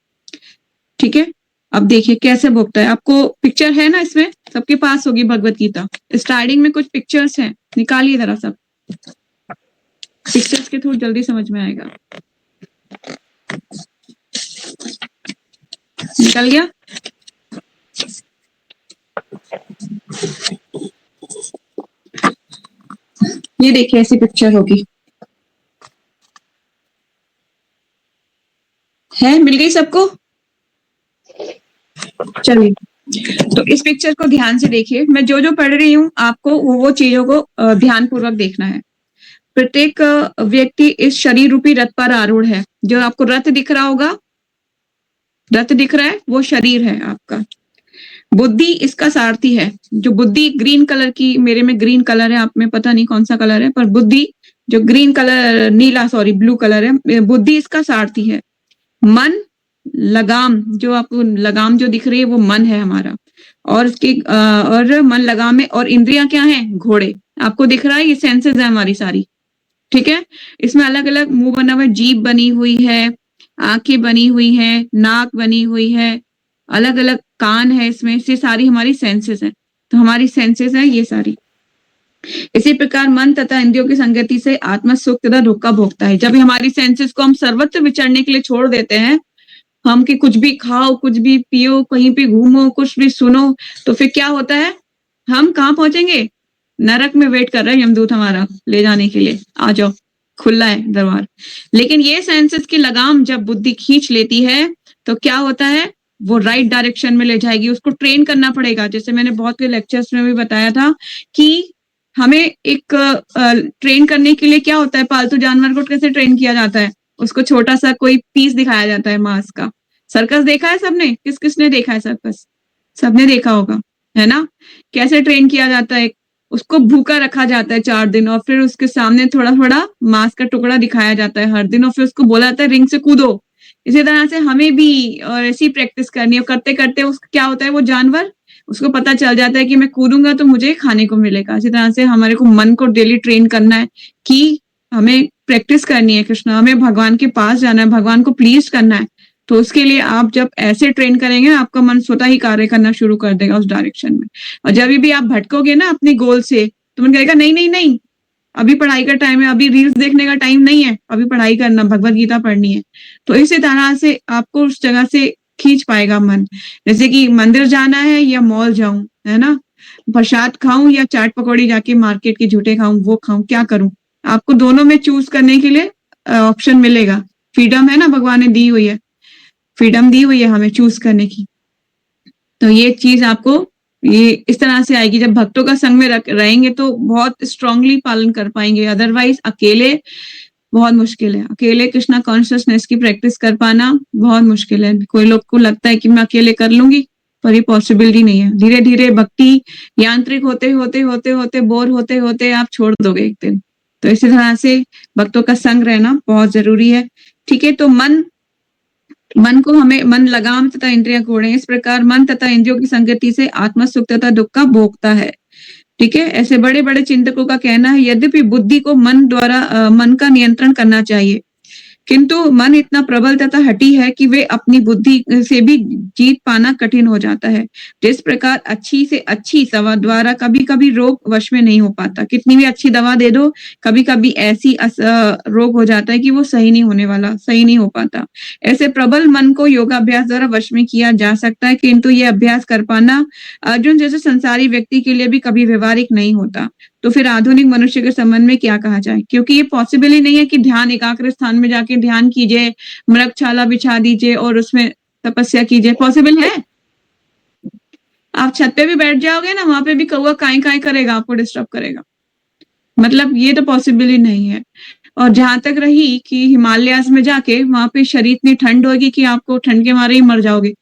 S1: ठीक है, अब देखिए कैसे भोगता है। आपको पिक्चर है ना, इसमें सबके पास होगी भगवत गीता। स्टार्टिंग में कुछ पिक्चर्स हैं, निकालिए जरा सब पिक्चर्स के थ्रू, जल्दी समझ में आएगा। निकल गया? ये देखिए ऐसी पिक्चर होगी, है? मिल गई सबको? चलिए, तो इस पिक्चर को ध्यान से देखिए। मैं जो जो पढ़ रही हूँ आपको वो चीजों को ध्यान पूर्वक देखना है। प्रत्येक व्यक्ति इस शरीर रूपी रथ पर आरूढ़ है। जो आपको रथ दिख रहा होगा, रथ दिख रहा है, वो शरीर है आपका। बुद्धि इसका सारथी है। जो बुद्धि ग्रीन कलर की, मेरे में ग्रीन कलर है, आप में पता नहीं कौन सा कलर है, पर बुद्धि जो ग्रीन कलर, नीला सॉरी ब्लू कलर है, बुद्धि इसका सारथी है। मन लगाम, जो आपको लगाम जो दिख रही है वो मन है हमारा, और उसके और मन लगाम है। और इंद्रियां क्या है? घोड़े। आपको दिख रहा है, ये सेंसेस है हमारी सारी, ठीक है? इसमें अलग अलग मुंह बना हुआ है, जीभ बनी हुई है, आंखें बनी हुई है, नाक बनी हुई है, अलग अलग कान है इसमें, से सारी हमारी सेंसेस है। तो हमारी सेंसेस है ये सारी। इसी प्रकार मन तथा इंद्रियों की संगति से आत्मा सुख तथा दुख का भोगता है। जब हमारी सेंसेस को हम सर्वत्र विचरने के लिए छोड़ देते हैं, हम कि कुछ भी खाओ, कुछ भी पियो, कहीं पे घूमो, कुछ भी सुनो, तो फिर क्या होता है? हम कहाँ पहुंचेंगे? नरक में वेट कर रहा है यमदूत हमारा ले जाने के लिए। आ जाओ, खुला है दरबार। लेकिन ये सेंसेस की लगाम जब बुद्धि खींच लेती है तो क्या होता है, वो राइट डायरेक्शन में ले जाएगी। उसको ट्रेन करना पड़ेगा, जैसे मैंने बहुत के लेक्चर्स में भी बताया था कि हमें एक ट्रेन करने के लिए क्या होता है, पालतू जानवर को कैसे ट्रेन किया जाता है, उसको छोटा सा कोई पीस दिखाया जाता है मांस का। सर्कस देखा है सबने, किस किसने देखा है सर्कस, सबने देखा होगा, है ना। कैसे ट्रेन किया जाता है, उसको भूखा रखा जाता है 4 दिन और फिर उसके सामने थोड़ा थोड़ा मांस का टुकड़ा दिखाया जाता है हर दिन और फिर उसको बोला जाता है रिंग से कूदो। इसी तरह से हमें भी और ऐसी प्रैक्टिस करनी है। करते करते उसको क्या होता है, वो जानवर उसको पता चल जाता है कि मैं कूदूंगा तो मुझे खाने को मिलेगा। इसी तरह से हमारे को मन को डेली ट्रेन करना है कि हमें प्रैक्टिस करनी है कृष्णा, हमें भगवान के पास जाना है, भगवान को प्लीज करना है। तो उसके लिए आप जब ऐसे ट्रेन करेंगे आपका मन स्वतः ही कार्य करना शुरू कर देगा उस डायरेक्शन में। और जब भी आप भटकोगे ना अपने गोल से तो मन कहेगा नहीं नहीं नहीं, अभी पढ़ाई का टाइम है, अभी रील्स देखने का टाइम नहीं है, अभी पढ़ाई करना, भगवत गीता पढ़नी है। तो इसी तरह से आपको उस जगह से खींच पाएगा मन। जैसे कि मंदिर जाना है या मॉल जाऊं, है ना, प्रसाद खाऊं या चाट पकौड़ी जाके मार्केट के झूठे खाऊं, वो खाऊं, क्या करूं, आपको दोनों में चूज करने के लिए ऑप्शन मिलेगा। फ्रीडम है ना, भगवान ने दी हुई है, फ्रीडम दी हुई है हमें चूज करने की। तो ये चीज आपको ये इस तरह से आएगी, जब भक्तों का संग में रहेंगे तो बहुत स्ट्रांगली पालन कर पाएंगे। अदरवाइज अकेले बहुत मुश्किल है, अकेले कृष्णा कॉन्शियसनेस की प्रैक्टिस कर पाना बहुत मुश्किल है। कोई लोग को लगता है कि मैं अकेले कर लूंगी, पर ये पॉसिबिलिटी नहीं है। धीरे धीरे भक्ति यांत्रिक होते होते होते होते बोर होते होते आप छोड़ दोगे एक दिन। तो इसी तरह से भक्तों का संग रहना बहुत जरूरी है। ठीक है, तो मन को हमें मन लगाम तथा इंद्रियां घोड़े, इस प्रकार मन तथा इंद्रियों की संगति से आत्मा सुख तथा दुख का भोगता है। ठीक है, ऐसे बड़े बड़े चिंतकों का कहना है यद्यपि बुद्धि को मन द्वारा मन का नियंत्रण करना चाहिए, किंतु मन इतना प्रबल तथा हठी है कि वे अपनी बुद्धि से भी जीत पाना कठिन हो जाता है। जिस प्रकार अच्छी से अच्छी दवा द्वारा कभी कभी रोग वश में नहीं हो पाता, कितनी भी अच्छी दवा दे दो कभी कभी ऐसी रोग हो जाता है कि वो सही नहीं होने वाला, सही नहीं हो पाता। ऐसे प्रबल मन को योगाभ्यास द्वारा वश में किया जा सकता है, किंतु ये अभ्यास कर पाना अर्जुन जैसे संसारी व्यक्ति के लिए भी कभी व्यवहारिक नहीं होता। तो फिर आधुनिक मनुष्य के संबंध में क्या कहा जाए, क्योंकि ये पॉसिबल ही नहीं है कि ध्यान एकाग्र स्थान में जाके ध्यान कीजिए, मृगशाला बिछा दीजिए और उसमें तपस्या कीजिए। पॉसिबल है? आप छत पे भी बैठ जाओगे ना, वहां पे भी कौवा काई काई करेगा, आपको डिस्टर्ब करेगा। मतलब ये तो पॉसिबल ही नहीं है। और जहां तक रही कि हिमालयास में जाके वहां पे शरीर इतनी ठंड होगी कि आपको ठंड के मारे ही मर जाओगे।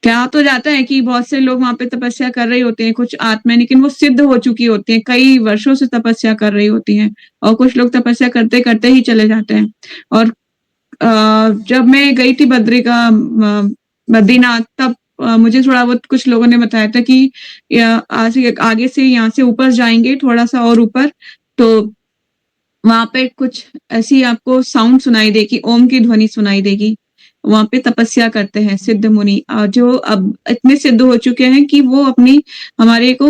S1: क्या तो जाता है कि बहुत से लोग वहां पे तपस्या कर रहे होते हैं, कुछ आत्माएं, लेकिन वो सिद्ध हो चुकी होती हैं, कई वर्षों से तपस्या कर रही होती हैं, और कुछ लोग तपस्या करते करते ही चले जाते हैं। और जब मैं गई थी बद्रीनाथ, तब मुझे थोड़ा बहुत कुछ लोगों ने बताया था कि आगे से यहाँ से ऊपर जाएंगे थोड़ा सा और ऊपर, तो वहां पे कुछ ऐसी आपको साउंड सुनाई देगी, ओम की ध्वनि सुनाई देगी। वहां पे तपस्या करते हैं सिद्ध मुनि, जो अब इतने सिद्ध हो चुके हैं कि वो अपनी हमारे को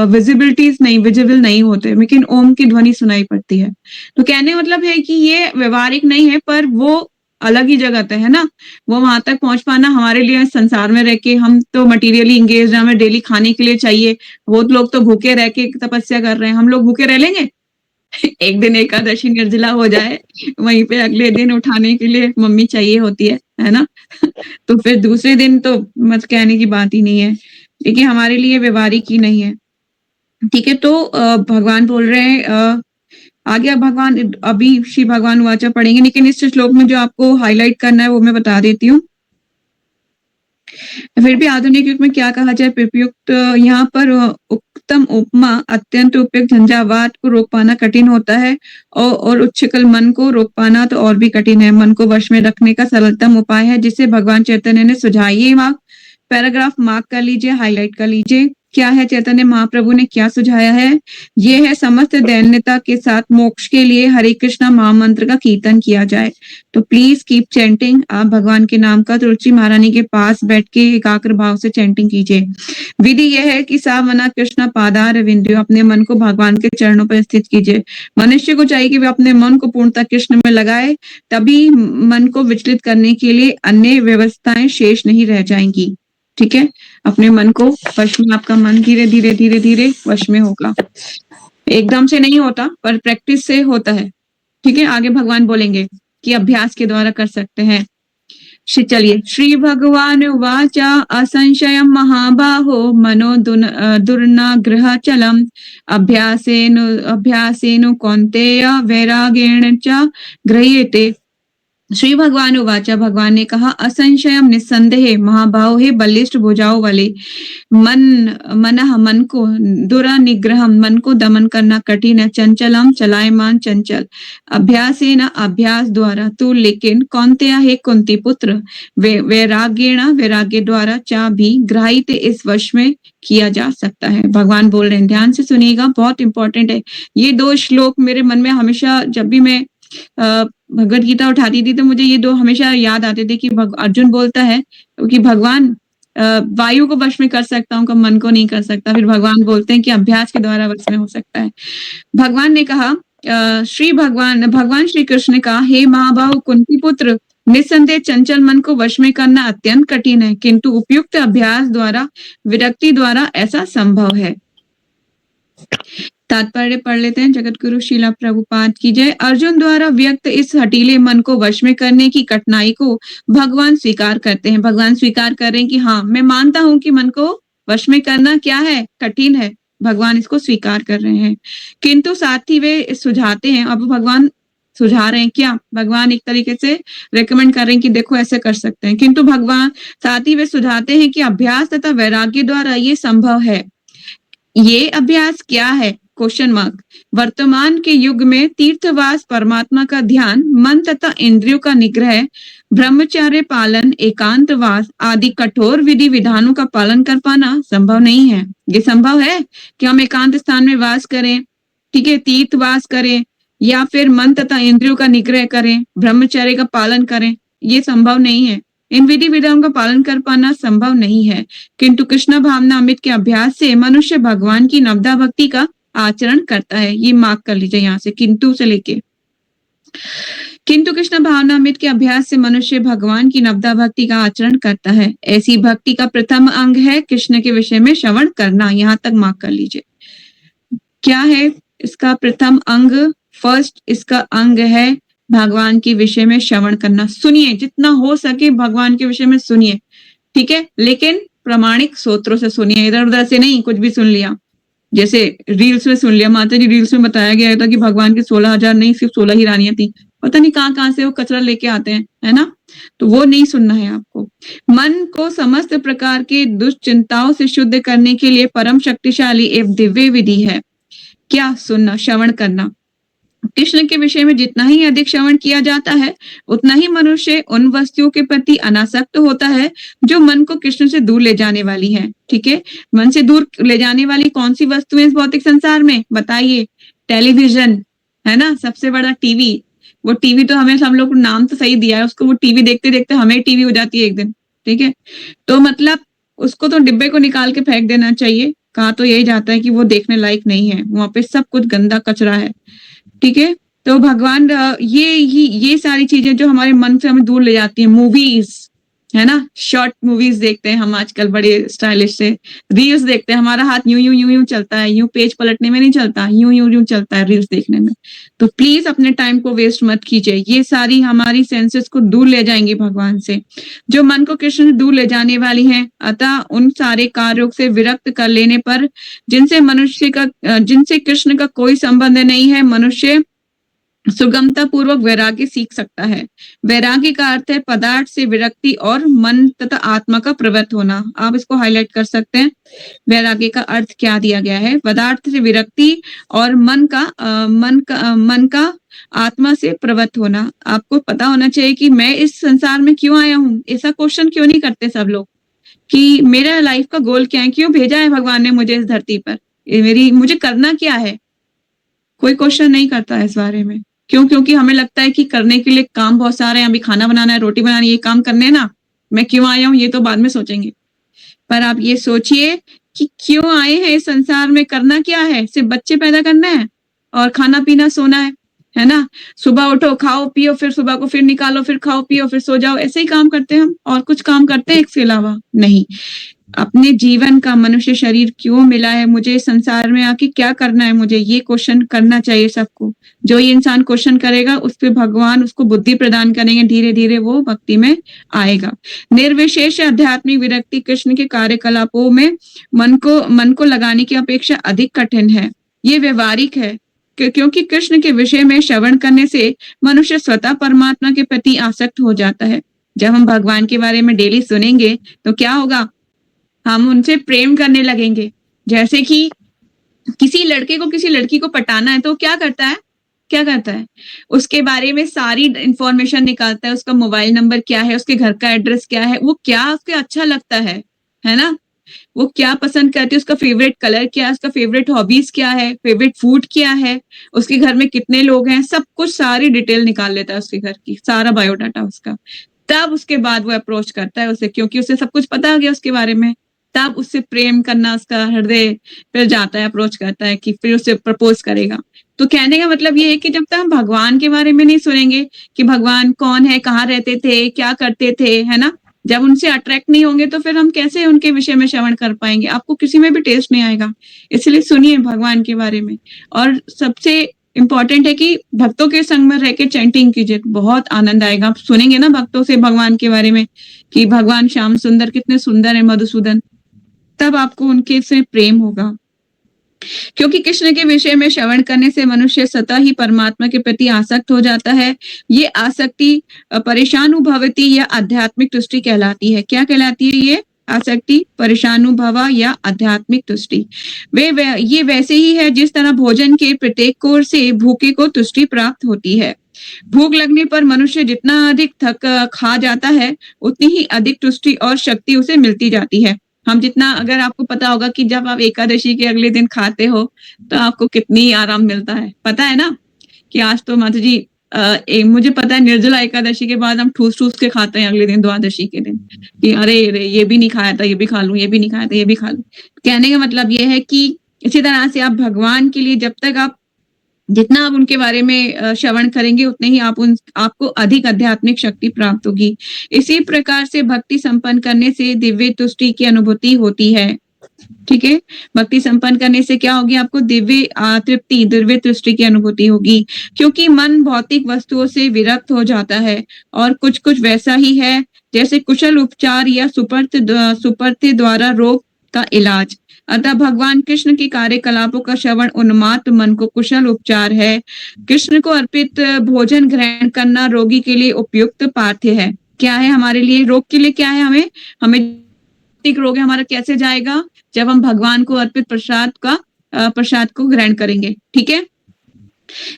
S1: विजिबिलिटीज नहीं, विजिबल नहीं होते, लेकिन ओम की ध्वनि सुनाई पड़ती है। तो कहने मतलब है कि ये व्यवहारिक नहीं है, पर वो अलग ही जगत है ना। वो वहां तक पहुंच पाना हमारे लिए संसार में रह के, हम तो मटीरियली इंगेज, हमें डेली खाने के लिए चाहिए। वो लोग तो भूखे रह के तपस्या कर रहे हैं, हम लोग भूखे रह लेंगे? एक दिन एकादशी निर्जला हो जाए, वहीं पे अगले दिन उठाने के लिए मम्मी चाहिए होती है ना। तो फिर दूसरे दिन तो मत कहने की बात ही नहीं है, लेकिन हमारे लिए व्यवहारिक ही नहीं है। ठीक है, तो भगवान बोल रहे हैं आगे, भगवान अभी श्री भगवान वाचा पढ़ेंगे, लेकिन इस श्लोक में जो आपको हाईलाइट करना है वो मैं बता देती हूँ। फिर भी आधुनिक युग में क्या कहा जाए, प्रयुक्त यहाँ पर उत्तम उपमा, अत्यंत उपयुक्त झंझावात को रोक पाना कठिन होता है, और उच्छृंखल मन को रोक पाना तो और भी कठिन है। मन को वश में रखने का सरलतम उपाय है जिसे भगवान चैतन्य ने सुझाया। ये पैराग्राफ मार्क कर लीजिए, हाईलाइट कर लीजिए। क्या है चैतन्य महाप्रभु ने क्या सुझाया है? ये है समस्त दैन्यता के साथ मोक्ष के लिए हरे कृष्णा महामंत्र का कीर्तन किया जाए। तो प्लीज कीप चैंटिंग। आप भगवान के नाम का तुलसी महारानी के पास बैठ के एकाग्र भाव से चैंटिंग कीजिए। विधि यह है कि सावना कृष्णा पादार विंध्यो, अपने मन को भगवान के चरणों पर स्थित कीजिए। मनुष्य को चाहिए कि वे अपने मन को पूर्णतः कृष्ण में लगाए, तभी मन को विचलित करने के लिए अन्य व्यवस्थाएं शेष नहीं रह जाएंगी। ठीक है, अपने मन को वश में, आपका मन धीरे धीरे धीरे धीरे वश में होगा। एकदम से नहीं होता, पर प्रैक्टिस से होता है। ठीक है, आगे भगवान बोलेंगे कि अभ्यास के द्वारा कर सकते हैं। चलिए, श्री भगवान उवाच असंशयं महाबाहो मनो दुर्नाग्रह चलम अभ्यासेनु कौन्तेय वैरागेण च गृह्यते। श्री भगवान उवाचा, भगवान ने कहा, असंशयम निस्संदेह महाभाव है बलिष्ठ भुजाओं वाले, मन को दुरानिग्रह मन को दमन करना कठिन है, चंचलम चलायमान चंचल, अभ्यासेन अभ्यास द्वारा, तू लेकिन कौन्तेय है कुंती पुत्र, वैराग्येण वैराग्य द्वारा, चा भी ग्राहित इस वश में किया जा सकता है। भगवान बोल रहे हैं, ध्यान से सुनिएगा, बहुत इंपॉर्टेंट है ये 2 श्लोक। मेरे मन में हमेशा जब भी मैं भगवत गीता उठाती थी तो मुझे ये 2 हमेशा याद आते थे कि अर्जुन बोलता है कि भगवान वायु को वश में कर सकता हूँ, मन को नहीं कर सकता। फिर भगवान बोलते हैं कि अभ्यास के द्वारा वश में हो सकता है। भगवान ने कहा, भगवान श्री कृष्ण ने कहा, हे महाबाहु कुंती पुत्र, निस्संदेह चंचल मन को वश में करना अत्यंत कठिन है, किंतु उपयुक्त अभ्यास द्वारा, विरक्ति द्वारा ऐसा संभव है। तात्पर्य पढ़ लेते हैं। जगत गुरु श्रीला प्रभुपाद की जय। अर्जुन द्वारा व्यक्त इस हठीले मन को वश में करने की कठिनाई को भगवान स्वीकार करते हैं। भगवान स्वीकार कर रहे हैं कि हाँ, मैं मानता हूं कि मन को वश में करना क्या है, कठिन है। भगवान इसको स्वीकार कर रहे हैं, किंतु साथ ही वे सुझाते हैं। अब भगवान सुझा रहे हैं क्या? भगवान एक तरीके से रेकमेंड कर रहे हैं कि देखो ऐसे कर सकते हैं, किंतु भगवान साथ ही वे सुझाते हैं कि अभ्यास तथा वैराग्य द्वारा ये संभव है। ये अभ्यास क्या है? Question mark. वर्तमान के युग में तीर्थवास, परमात्मा का ध्यान, मन तथा इंद्रियों का निग्रह, ब्रह्मचर्य पालन, एकांतवास आदि कठोर विधि विधानों का पालन कर पाना संभव नहीं है। ये संभव है कि हम एकांत स्थान में वास करें, ठीक है, तीर्थवास करें, या फिर मन तथा इंद्रियों का निग्रह करें, ब्रह्मचर्य का पालन करें? ये संभव नहीं है। इन विधि विधानों का पालन कर पाना संभव नहीं है, किंतु कृष्ण भावना अमृत के अभ्यास से मनुष्य भगवान की नवदा भक्ति का आचरण करता है। ये मार्क कर लीजिए यहाँ से, किंतु से लेके, किंतु कृष्ण भावना अमृत के अभ्यास से मनुष्य भगवान की नवदा भक्ति का आचरण करता है। ऐसी भक्ति का प्रथम अंग है कृष्ण के विषय में श्रवण करना। यहाँ तक मार्क कर लीजिए। क्या है इसका प्रथम अंग? फर्स्ट इसका अंग है भगवान के विषय में श्रवण करना। सुनिए, जितना हो सके भगवान के विषय में सुनिए, ठीक है, लेकिन प्रामाणिक सूत्रों से सुनिए, इधर उधर से नहीं कुछ भी सुन लिया। जैसे रील्स में सुन लिया, माता जी रील्स में बताया गया था कि भगवान की 16,000 नहीं, सिर्फ 16 ही रानियां थी, पता नहीं कहाँ से वो कचरा लेके आते हैं, है ना? तो वो नहीं सुनना है आपको। मन को समस्त प्रकार के दुश्चिंताओं से शुद्ध करने के लिए परम शक्तिशाली एवं दिव्य विधि है क्या? सुनना, श्रवण करना। कृष्ण के विषय में जितना ही अधिक श्रवण किया जाता है, उतना ही मनुष्य उन वस्तुओं के प्रति अनासक्त होता है जो मन को कृष्ण से दूर ले जाने वाली है। ठीक है, मन से दूर ले जाने वाली कौन सी वस्तुएं इस भौतिक संसार में? बताइए। टेलीविजन, है ना, सबसे बड़ा टीवी। वो टीवी तो हमें, हम लोग नाम तो सही दिया है उसको, वो टीवी देखते देखते हमें टीवी हो जाती है एक दिन। ठीक है, तो मतलब उसको तो डिब्बे को निकाल के फेंक देना चाहिए। कहा तो यही जाता है कि वो देखने लायक नहीं है, वहां पे सब कुछ गंदा कचरा है। ठीक है, तो भगवान ये सारी चीजें जो हमारे मन से हमें दूर ले जाती हैं, मूवीज, है ना, शॉर्ट मूवीज देखते हैं हम आजकल, बड़े स्टाइलिश से रील्स देखते हैं, हमारा हाथ यूं यूं यूं यूं चलता है, यूं पेज पलटने में नहीं चलता, यूं यूं यूं चलता है रील्स देखने में। तो प्लीज अपने टाइम को वेस्ट मत कीजिए, ये सारी हमारी सेंसेस को दूर ले जाएंगी भगवान से, जो मन को कृष्ण से दूर ले जाने वाली हैं। अतः उन सारे कार्यों से विरक्त कर लेने पर, जिनसे कृष्ण का कोई संबंध नहीं है, मनुष्य सुगमता पूर्वक वैराग्य सीख सकता है। वैराग्य का अर्थ है पदार्थ से विरक्ति और मन तथा आत्मा का प्रवृत्त होना। आप इसको हाईलाइट कर सकते हैं। वैराग्य का अर्थ क्या दिया गया है? पदार्थ से विरक्ति और मन का आत्मा से प्रवृत्त होना। आपको पता होना चाहिए कि मैं इस संसार में क्यों आया हूँ। ऐसा क्वेश्चन क्यों नहीं करते सब लोग कि मेरा लाइफ का गोल क्या है, क्यों भेजा है भगवान ने मुझे इस धरती पर, मुझे करना क्या है? कोई क्वेश्चन नहीं करता है इस बारे में। क्यों? क्योंकि हमें लगता है कि करने के लिए काम बहुत सारे हैं, अभी खाना बनाना है, रोटी बनानी है, ये काम करने हैं ना, मैं क्यों आया हूँ ये तो बाद में सोचेंगे। पर आप ये सोचिए कि क्यों आए हैं इस संसार में, करना क्या है? सिर्फ बच्चे पैदा करना है और खाना पीना सोना है ना? सुबह उठो, खाओ पियो, फिर सुबह को फिर निकालो, फिर खाओ पियो, फिर सो जाओ, ऐसे ही काम करते हैं हम। और कुछ काम करते हैं इसके अलावा? नहीं। अपने जीवन का मनुष्य शरीर क्यों मिला है, मुझे इस संसार में आके क्या करना है, मुझे ये क्वेश्चन करना चाहिए सबको। जो ये इंसान क्वेश्चन करेगा उस पे भगवान उसको बुद्धि प्रदान करेंगे, धीरे धीरे वो भक्ति में आएगा। निर्विशेष आध्यात्मिक विरक्ति कृष्ण के कार्यकलापों में मन को लगाने की अपेक्षा अधिक कठिन है। ये व्यवहारिक है क्योंकि कृष्ण के विषय में श्रवण करने से मनुष्य स्वतः परमात्मा के प्रति आसक्त हो जाता है। जब हम भगवान के बारे में डेली सुनेंगे तो क्या होगा, हम उनसे प्रेम करने लगेंगे। जैसे कि किसी लड़के को किसी लड़की को पटाना है तो क्या करता है, उसके बारे में सारी इंफॉर्मेशन निकालता है, उसका मोबाइल नंबर क्या है, उसके घर का एड्रेस क्या है, वो क्या उसके अच्छा लगता है ना, वो क्या पसंद करती है, उसका फेवरेट कलर क्या है, उसका फेवरेट हॉबीज क्या है, फेवरेट फूड क्या है, उसके घर में कितने लोग हैं, सब कुछ सारी डिटेल निकाल लेता है उसके घर की, सारा बायोडाटा उसका। तब उसके बाद वो अप्रोच करता है उसे, क्योंकि उसे सब कुछ पता आ गया उसके बारे में। तब उससे प्रेम करना उसका हृदय फिर जाता है, अप्रोच करता है कि फिर उसे प्रपोज करेगा। तो कहने का मतलब ये है कि जब तक हम भगवान के बारे में नहीं सुनेंगे कि भगवान कौन है, कहाँ रहते थे, क्या करते थे, है ना, जब उनसे अट्रैक्ट नहीं होंगे तो फिर हम कैसे उनके विषय में श्रवण कर पाएंगे, आपको किसी में भी टेस्ट नहीं आएगा। इसलिए सुनिए भगवान के बारे में। और सबसे इम्पोर्टेंट है कि भक्तों के संग में रह के चैंटिंग कीजिए, बहुत आनंद आएगा। आप सुनेंगे ना भक्तों से भगवान के बारे में कि भगवान श्याम सुंदर कितने सुंदर है, मधुसूदन, तब आपको उनके से प्रेम होगा। क्योंकि कृष्ण के विषय में श्रवण करने से मनुष्य स्वतः ही परमात्मा के प्रति आसक्त हो जाता है। ये आसक्ति परेशानुभवती या आध्यात्मिक तुष्टि कहलाती है। क्या कहलाती है ये आसक्ति? परेशानुभवा या आध्यात्मिक तुष्टि। ये वैसे ही है जिस तरह भोजन के प्रत्येक कोर से भूखे को तुष्टि प्राप्त होती है। भूख लगने पर मनुष्य जितना अधिक खा जाता है उतनी ही अधिक तुष्टि और शक्ति उसे मिलती जाती है। हम जितना, अगर आपको पता होगा कि जब आप एकादशी के अगले दिन खाते हो तो आपको कितनी आराम मिलता है, पता है ना कि आज तो माता जी मुझे पता है निर्जला एकादशी के बाद हम ठूस के खाते हैं अगले दिन, द्वादशी के दिन, कि अरे ये भी नहीं खाया था, ये भी खा लूं, ये भी नहीं खाया था, ये भी खा लूं। कहने का मतलब ये है कि इसी तरह से आप भगवान के लिए जब तक आप जितना आप उनके बारे में श्रवण करेंगे उतने ही आपको अधिक आध्यात्मिक शक्ति प्राप्त होगी। इसी प्रकार से भक्ति संपन्न करने से दिव्य तुष्टि की अनुभूति होती है। ठीक है, भक्ति संपन्न करने से क्या होगी, आपको दिव्य तृप्ति, दिव्य तुष्टि की अनुभूति होगी। क्योंकि मन भौतिक वस्तुओं से विरक्त हो जाता है और कुछ वैसा ही है जैसे कुशल उपचार या सुपर्ति द्वारा रोग का इलाज। अतः भगवान कृष्ण के कार्यकलापों का श्रवण उन्माद मन को कुशल उपचार है। कृष्ण को अर्पित भोजन ग्रहण करना रोगी के लिए उपयुक्त पाथ्य है। क्या है हमारे लिए? रोग के लिए क्या है? हमें रोग है हमारा कैसे जाएगा? जब हम भगवान को अर्पित प्रसाद को ग्रहण करेंगे। ठीक है,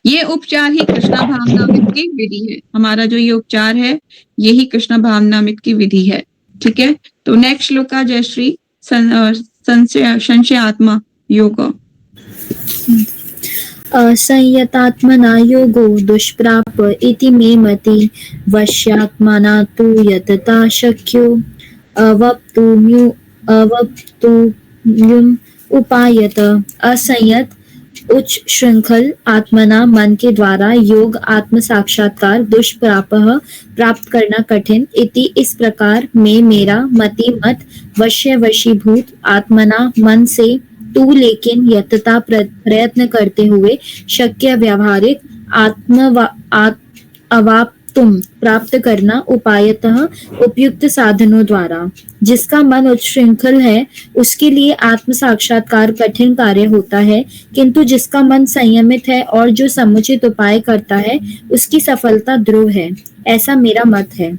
S1: ये उपचार ही कृष्णा भावनामृत की विधि है। हमारा जो ये उपचार है यही कृष्णा भावनामृत की विधि है। ठीक है, तो नेक्स्ट श्लोक का जयश्री संशय आत्मा योग।
S4: असंयतात्मना योगो दुष्प्राप इति मे मति वश्यात्मना तु यतता शक्यो अवक्तुम्युम उपायत। असंयत उच्च श्रृंखल आत्मना मन के द्वारा योग आत्म साक्षात्कार दुष्प्रापः प्राप्त करना कठिन। इति इस प्रकार में मेरा मति मत वशीभूत आत्मना मन से तू लेकिन यतता प्रयत्न करते हुए शक्य व्यावहारिक अवाप्तुम प्राप्त करना उपायतः उपयुक्त साधनों द्वारा। जिसका मन उच्छृंखल है उसके लिए आत्म साक्षात्कार कठिन कार्य होता है, किंतु जिसका मन संयमित है और जो समुचित उपाय करता है उसकी सफलता ध्रुव है। ऐसा मेरा मत है।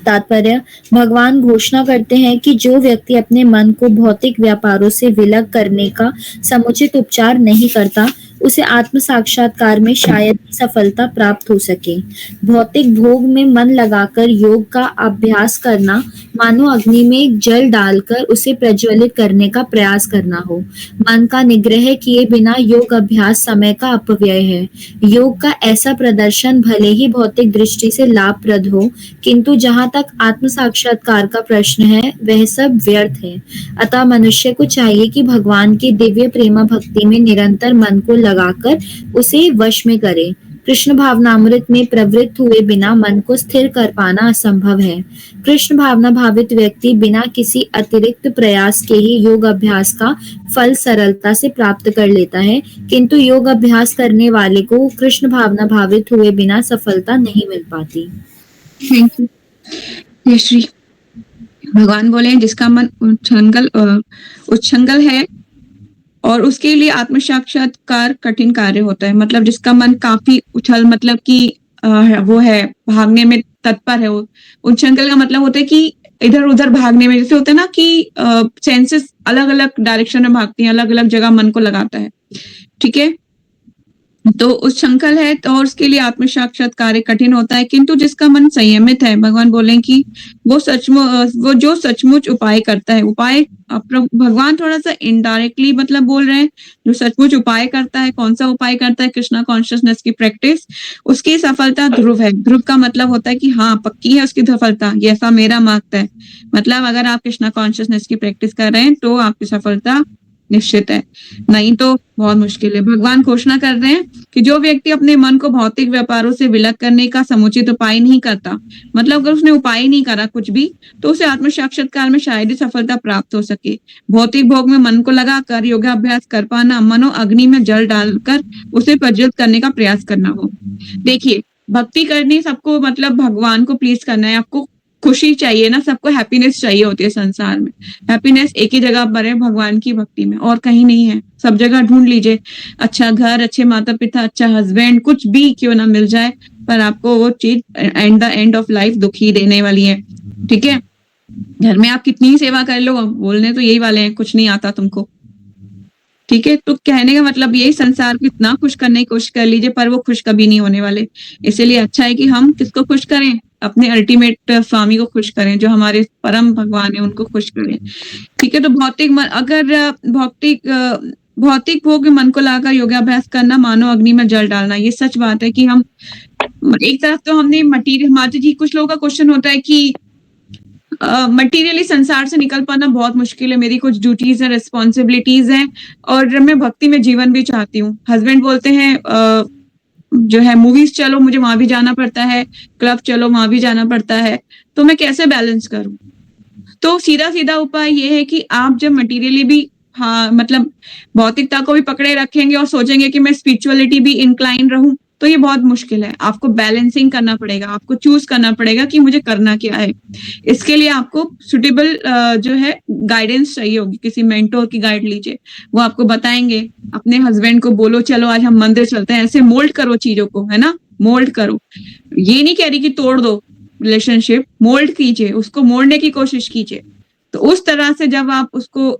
S4: तात्पर्य, भगवान घोषणा करते हैं कि जो व्यक्ति अपने मन को भौतिक व्यापारों से विलग करने का समुचित उपचार नहीं करता उसे आत्म साक्षात्कार में शायद ही सफलता प्राप्त हो सके। भौतिक भोग में मन लगाकर योग का अभ्यास करना मानो अग्नि में जल डालकर उसे प्रज्वलित करने का प्रयास करना हो। मन का निग्रह किए बिना योग अभ्यास समय का अपव्यय है। योग का ऐसा प्रदर्शन भले ही भौतिक दृष्टि से लाभप्रद हो, किंतु जहाँ तक आत्म साक्षात्कार का प्रश्न है वह सब व्यर्थ है। अतः मनुष्य को चाहिए कि भगवान की दिव्य प्रेमा भक्ति में निरंतर मन को लगाकर उसे वश में करे। कृष्ण भावनामृत में प्रवृत्त हुए बिना मन को स्थिर कर पाना असंभव है। कृष्ण भावना भावित व्यक्ति बिना किसी अतिरिक्त प्रयास के ही योग अभ्यास का फल सरलता से प्राप्त कर लेता है, किंतु योग अभ्यास करने वाले को कृष्ण भावना भावित हुए बिना सफलता नहीं मिल पाती।
S1: Thank you. जय श्री। भगवान बोले जिसका मन उच्छृंखल है और उसके लिए आत्म साक्षात्कार कठिन कार्य होता है। मतलब जिसका मन काफी उछल, मतलब कि वो है भागने में तत्पर है। वो उच्छृंखल का मतलब होता है कि इधर उधर भागने में, जैसे होता है ना कि सेंसेस अलग अलग डायरेक्शन में भागती हैं, अलग अलग जगह मन को लगाता है। ठीक है, तो उच्छृंखल है तो और उसके लिए आत्म साक्षात्कार कठिन होता है, किंतु जिसका मन संयमित है, भगवान बोले कि वो जो सचमुच उपाय करता है। उपाय भगवान थोड़ा सा इनडायरेक्टली मतलब बोल रहे हैं, जो सचमुच उपाय करता है। कौन सा उपाय करता है? कृष्णा कॉन्शियसनेस की प्रैक्टिस, उसकी सफलता ध्रुव है। ध्रुव का मतलब होता है कि हाँ पक्की है उसकी सफलता, ये ऐसा मेरा मत है। मतलब अगर आप कृष्णा कॉन्शियसनेस की प्रैक्टिस कर रहे हैं तो आपकी सफलता निश्चित है, नहीं तो बहुत मुश्किल है। भगवान घोषणा कर रहे हैं कि जो व्यक्ति अपने मन को भौतिक व्यापारों से विलग करने का समुचित उपाय नहीं करता, मतलब अगर उसने उपाय नहीं करा कुछ भी, तो उसे आत्म साक्षात्कार में शायद ही सफलता प्राप्त हो सके। भौतिक भोग में मन को लगाकर योगाभ्यास कर पाना, मनो अग्नि में जल डालकर उसे प्रज्वलित करने का प्रयास करना हो। देखिए, भक्ति करनी सबको, मतलब भगवान को प्लीज करना है, आपको खुशी चाहिए ना, सबको हैप्पीनेस चाहिए होती है संसार में। हैप्पीनेस एक ही जगह पर है, भगवान की भक्ति में, और कहीं नहीं है। सब जगह ढूंढ लीजिए, अच्छा घर, अच्छे माता पिता, अच्छा हस्बैंड, कुछ भी क्यों ना मिल जाए, पर आपको वो चीज and the end of life दुखी देने वाली है। ठीक है, घर में आप कितनी ही सेवा कर लो, बोलने तो यही वाले हैं कुछ नहीं आता तुमको। ठीक है, तो कहने का मतलब यही, संसार को इतना खुश करने की कोशिश कर लीजिए पर वो खुश कभी नहीं होने वाले। इसीलिए अच्छा है कि हम किसको खुश करें? अपने अल्टीमेट स्वामी को खुश करें, जो हमारे परम भगवान है उनको खुश करें। ठीक है, तो भौतिक भोग में मन को लाकर योगाभ्यास करना मानो अग्नि में जल डालना। ये सच बात है कि हम एक तरफ तो हमने मटीरियल, माता जी कुछ लोगों का क्वेश्चन होता है कि मटीरियली संसार से निकल पाना बहुत मुश्किल है, मेरी कुछ ड्यूटीज है, रिस्पॉन्सिबिलिटीज हैं और मैं भक्ति में जीवन भी चाहती हूँ। हस्बैंड बोलते हैं जो है मूवीज चलो, मुझे वहां भी जाना पड़ता है, क्लब चलो वहां भी जाना पड़ता है, तो मैं कैसे बैलेंस करूं? तो सीधा सीधा उपाय ये है कि आप जब मटीरियली भी, हाँ मतलब भौतिकता को भी पकड़े रखेंगे और सोचेंगे कि मैं स्पिरिचुअलिटी भी इंक्लाइन रहूं, तो ये बहुत मुश्किल है। आपको बैलेंसिंग करना पड़ेगा, आपको चूज करना पड़ेगा कि मुझे करना क्या है। इसके लिए आपको सुटेबल जो है गाइडेंस चाहिए होगी, किसी मेंटोर की गाइड लीजिए, वो आपको बताएंगे। अपने हस्बैंड को बोलो चलो आज हम मंदिर चलते हैं, ऐसे मोल्ड करो चीजों को, है ना, मोल्ड करो। ये नहीं कह रही कि तोड़ दो रिलेशनशिप, मोल्ड कीजिए, उसको मोड़ने की कोशिश कीजिए। तो उस तरह से जब आप उसको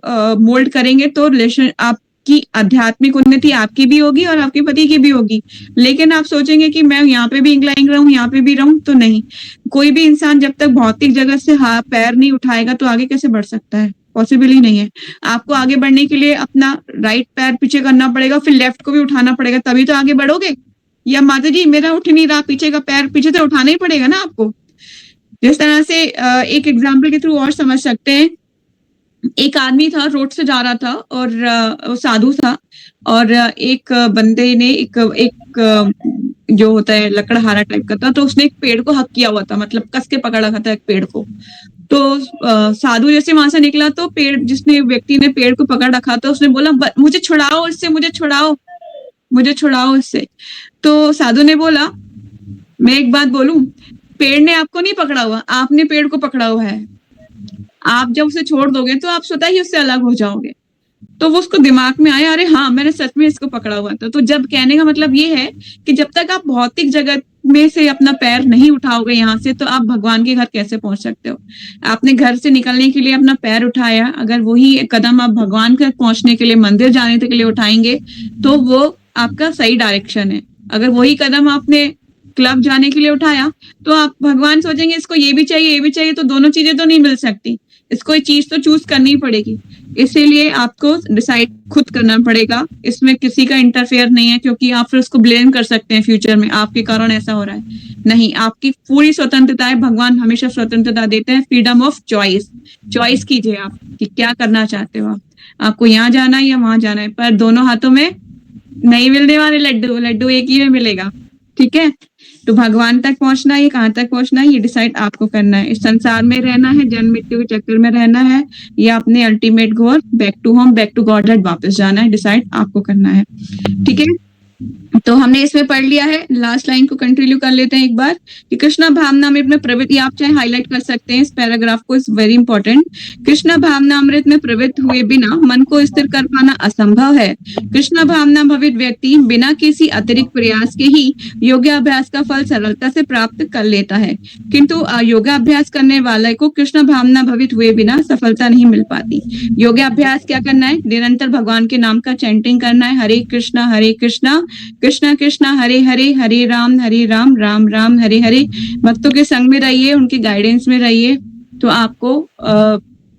S1: मोल्ड करेंगे तो रिलेशन, आपकी आध्यात्मिक उन्नति आपकी भी होगी और आपके पति की भी होगी। लेकिन आप सोचेंगे कि मैं यहाँ पे भी इंक्लाइन रहूं, यहाँ पे भी रहूं, तो नहीं। कोई भी इंसान जब तक भौतिक जगत से हाथ पैर नहीं उठाएगा तो आगे कैसे बढ़ सकता है? पॉसिबल ही नहीं है। आपको आगे बढ़ने के लिए अपना राइट पैर पीछे करना पड़ेगा, फिर लेफ्ट को भी उठाना पड़ेगा, तभी तो आगे बढ़ोगे। या माता जी मेरा उठ नहीं रहा, पीछे का पैर पीछे से उठाना ही पड़ेगा ना आपको। जिस तरह से एक एग्जाम्पल के थ्रू और समझ सकते हैं, एक आदमी था, रोड से जा रहा था और वो साधु था, और एक बंदे ने एक जो होता है लकड़हारा टाइप का था, तो उसने एक पेड़ को हक किया हुआ था, मतलब कस के पकड़ रखा था एक पेड़ को। तो साधु जैसे वहां से निकला तो जिसने व्यक्ति ने पेड़ को पकड़ रखा था उसने बोला मुझे छुड़ाओ इससे, मुझे छुड़ाओ इससे। तो साधु ने बोला मैं एक बात बोलूं, पेड़ ने आपको नहीं पकड़ा हुआ, आपने पेड़ को पकड़ा हुआ है। आप जब उसे छोड़ दोगे तो आप स्वतः ही उससे अलग हो जाओगे। तो वो उसको दिमाग में आया, अरे हाँ मैंने सच में इसको पकड़ा हुआ था। तो जब कहने का मतलब ये है कि जब तक आप भौतिक जगत में से अपना पैर नहीं उठाओगे यहाँ से, तो आप भगवान के घर कैसे पहुंच सकते हो? आपने घर से निकलने के लिए अपना पैर उठाया, अगर वही कदम आप भगवान के पहुंचने के लिए, मंदिर जाने के लिए उठाएंगे तो वो आपका सही डायरेक्शन है। अगर वही कदम आपने क्लब जाने के लिए उठाया तो आप भगवान सोचेंगे इसको ये भी चाहिए, तो दोनों चीजें तो नहीं मिल सकती, इसको ये चीज तो चूज करनी पड़ेगी। इसीलिए आपको डिसाइड खुद करना पड़ेगा, इसमें किसी का इंटरफेयर नहीं है, क्योंकि आप फिर उसको ब्लेम कर सकते हैं फ्यूचर में, आपके कारण ऐसा हो रहा है। नहीं, आपकी पूरी स्वतंत्रता है, भगवान हमेशा स्वतंत्रता देते हैं, फ्रीडम ऑफ चॉइस कीजिए आप कि क्या करना चाहते हो। आपको यहाँ जाना है या वहां जाना है, पर दोनों हाथों में नहीं मिलने वाले लड्डू एक ही में मिलेगा। ठीक है, तो भगवान तक पहुंचना है, ये कहाँ तक पहुंचना है, ये डिसाइड आपको करना है। इस संसार में रहना है, जन्म मृत्यु के चक्कर में रहना है, या अपने ultimate goal back to home, back to godhead वापस जाना है, डिसाइड आपको करना है। ठीक है, तो हमने इसमें पढ़ लिया है। लास्ट लाइन को कंटिन्यू कर लेते हैं एक बार कि कृष्णा भावनामृत में प्रवृत्त, आप चाहे हाईलाइट कर सकते हैं इस पैराग्राफ को, इज वेरी इंपॉर्टेंट। कृष्णा भावनामृत में प्रवृत्त हुए बिना मन को स्थिर कर पाना असंभव है। कृष्णा भावना भवित व्यक्ति बिना किसी अतिरिक्त प्रयास के ही योगाभ्यास का फल सरलता से प्राप्त कर लेता है, किंतु योगाभ्यास करने वाले को कृष्ण भावना भवित हुए बिना सफलता नहीं मिल पाती। योगाभ्यास क्या करना है, निरंतर भगवान के नाम का चैंटिंग करना है, हरे कृष्णा कृष्णा कृष्णा हरे हरे, हरे राम राम राम हरे हरे। भक्तों के संग में रहिए, उनके गाइडेंस में रहिए, तो आपको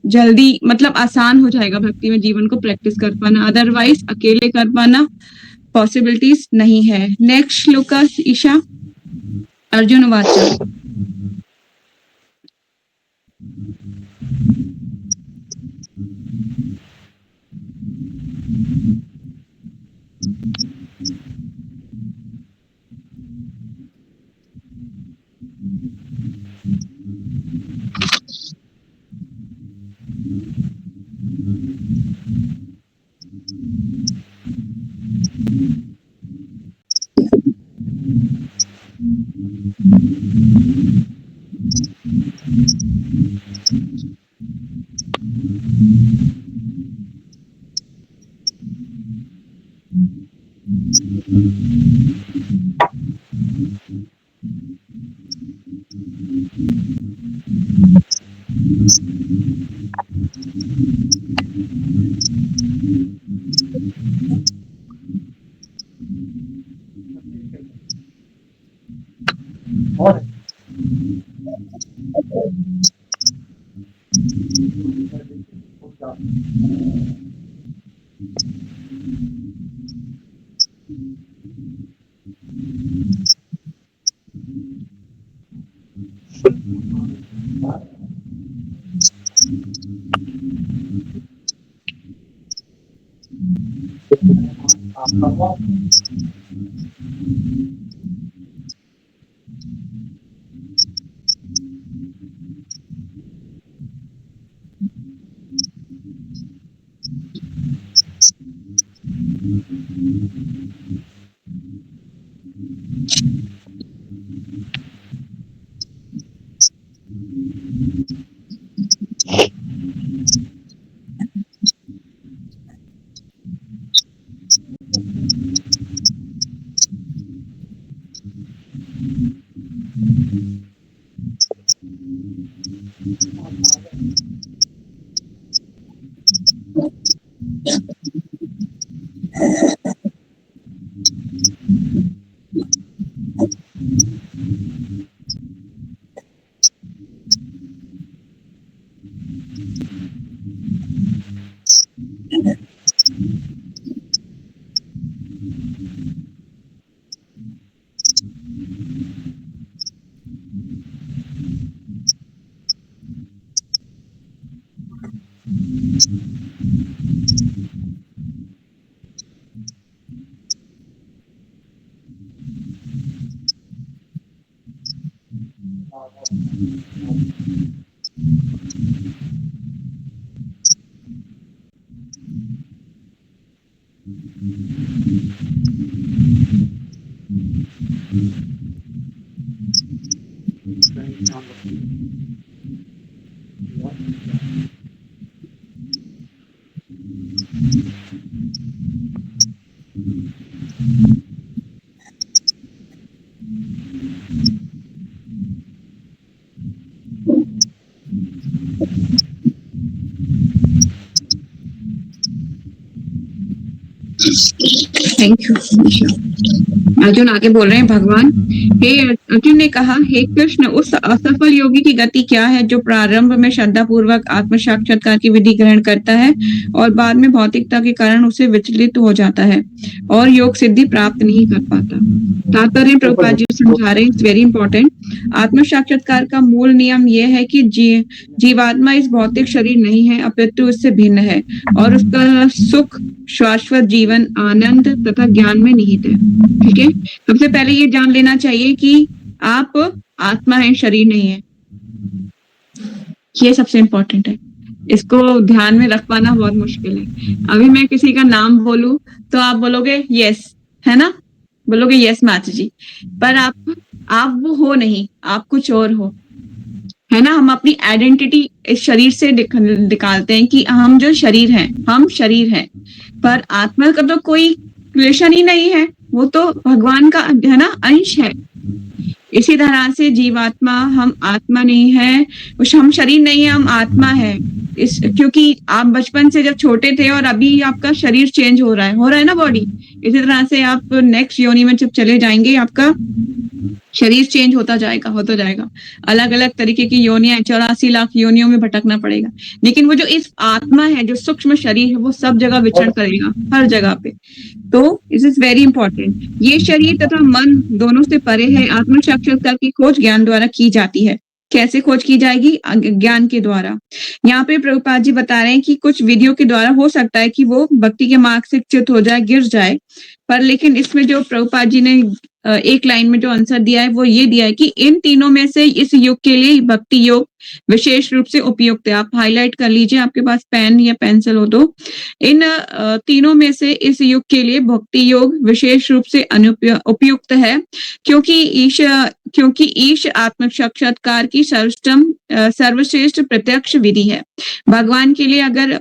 S1: जल्दी मतलब आसान हो जाएगा भक्ति में जीवन को प्रैक्टिस कर पाना, अदरवाइज अकेले कर पाना पॉसिबिलिटीज नहीं है। नेक्स्ट श्लोका ईशा, अर्जुन वाचा। Thank you. अर्जुन आगे बोल रहे हैं, भगवान हे अर्जुन ने कहा, हे कृष्ण, उस असफल योगी की गति क्या है जो प्रारंभ में श्रद्धा पूर्वक आत्म साक्षात्कार की विधि ग्रहण करता है और बाद में भौतिकता के कारण उसे विचलित हो जाता है और योग सिद्धि प्राप्त नहीं कर पाता। तात्पर्य प्रभुपाद जी समझा रहे हैं, इट्स वेरी इंपॉर्टेंट। आत्म साक्षात्कार का मूल नियम यह है कि जीवात्मा इस भौतिक शरीर नहीं है, अपितु इससे भिन्न है और उसका सुख, शाश्वत जीवन, आनंद तथा ज्ञान में निहित है। ठीक है, है, सबसे पहले ये जान लेना चाहिए कि आप आत्मा है, शरीर नहीं है। ये सबसे इम्पोर्टेंट है, इसको ध्यान में रख पाना बहुत मुश्किल है। अभी मैं किसी का नाम बोलूं तो आप बोलोगे यस, है ना, बोलोगे यस माता जी, पर आप वो हो नहीं, आप कुछ और हो, है ना। हम अपनी आइडेंटिटी इस शरीर से निकालते हैं कि हम जो शरीर हैं, हम शरीर हैं, पर आत्मा का तो कोई रिलेशन ही नहीं है, वो तो भगवान का, है ना, अंश है। इसी तरह से जीवात्मा, हम आत्मा नहीं है, हम शरीर नहीं है, हम आत्मा है। क्योंकि आप बचपन से जब छोटे थे और अभी आपका शरीर चेंज हो रहा है ना बॉडी, इसी तरह से आप नेक्स्ट योनि में जब चले जाएंगे आपका शरीर चेंज होता जाएगा, अलग अलग तरीके की योनियां, 84 लाख योनियों में भटकना पड़ेगा। लेकिन वो जो इस आत्मा है, जो सूक्ष्म शरीर है, वो सब जगह विचरण करेगा, हर जगह पे। तो दिस इज वेरी इंपॉर्टेंट। ये शरीर तथा मन दोनों से परे है। आत्म साक्षात्कार की खोज ज्ञान द्वारा की जाती है। कैसे खोज की जाएगी? ज्ञान के द्वारा। यहाँ पे प्रभुपाद जी बता रहे हैं कि कुछ विधियों के द्वारा हो सकता है कि वो भक्ति के मार्ग से च्युत हो जाए, गिर जाए, पर लेकिन इसमें जो प्रभुपाद जी ने एक लाइन में जो आंसर दिया है वो ये दिया है कि इन तीनों में से इस युग के लिए भक्ति योग विशेष रूप से उपयुक्त है। आप हाईलाइट कर लीजिए, आपके पास पेन या पेंसिल हो तो। इन तीनों में से इस युग के लिए भक्ति योग विशेष रूप से उपयुक्त है, क्योंकि ईश आत्म साक्षात्कार की सर्वश्रेष्ठ प्रत्यक्ष विधि है। भगवान के लिए अगर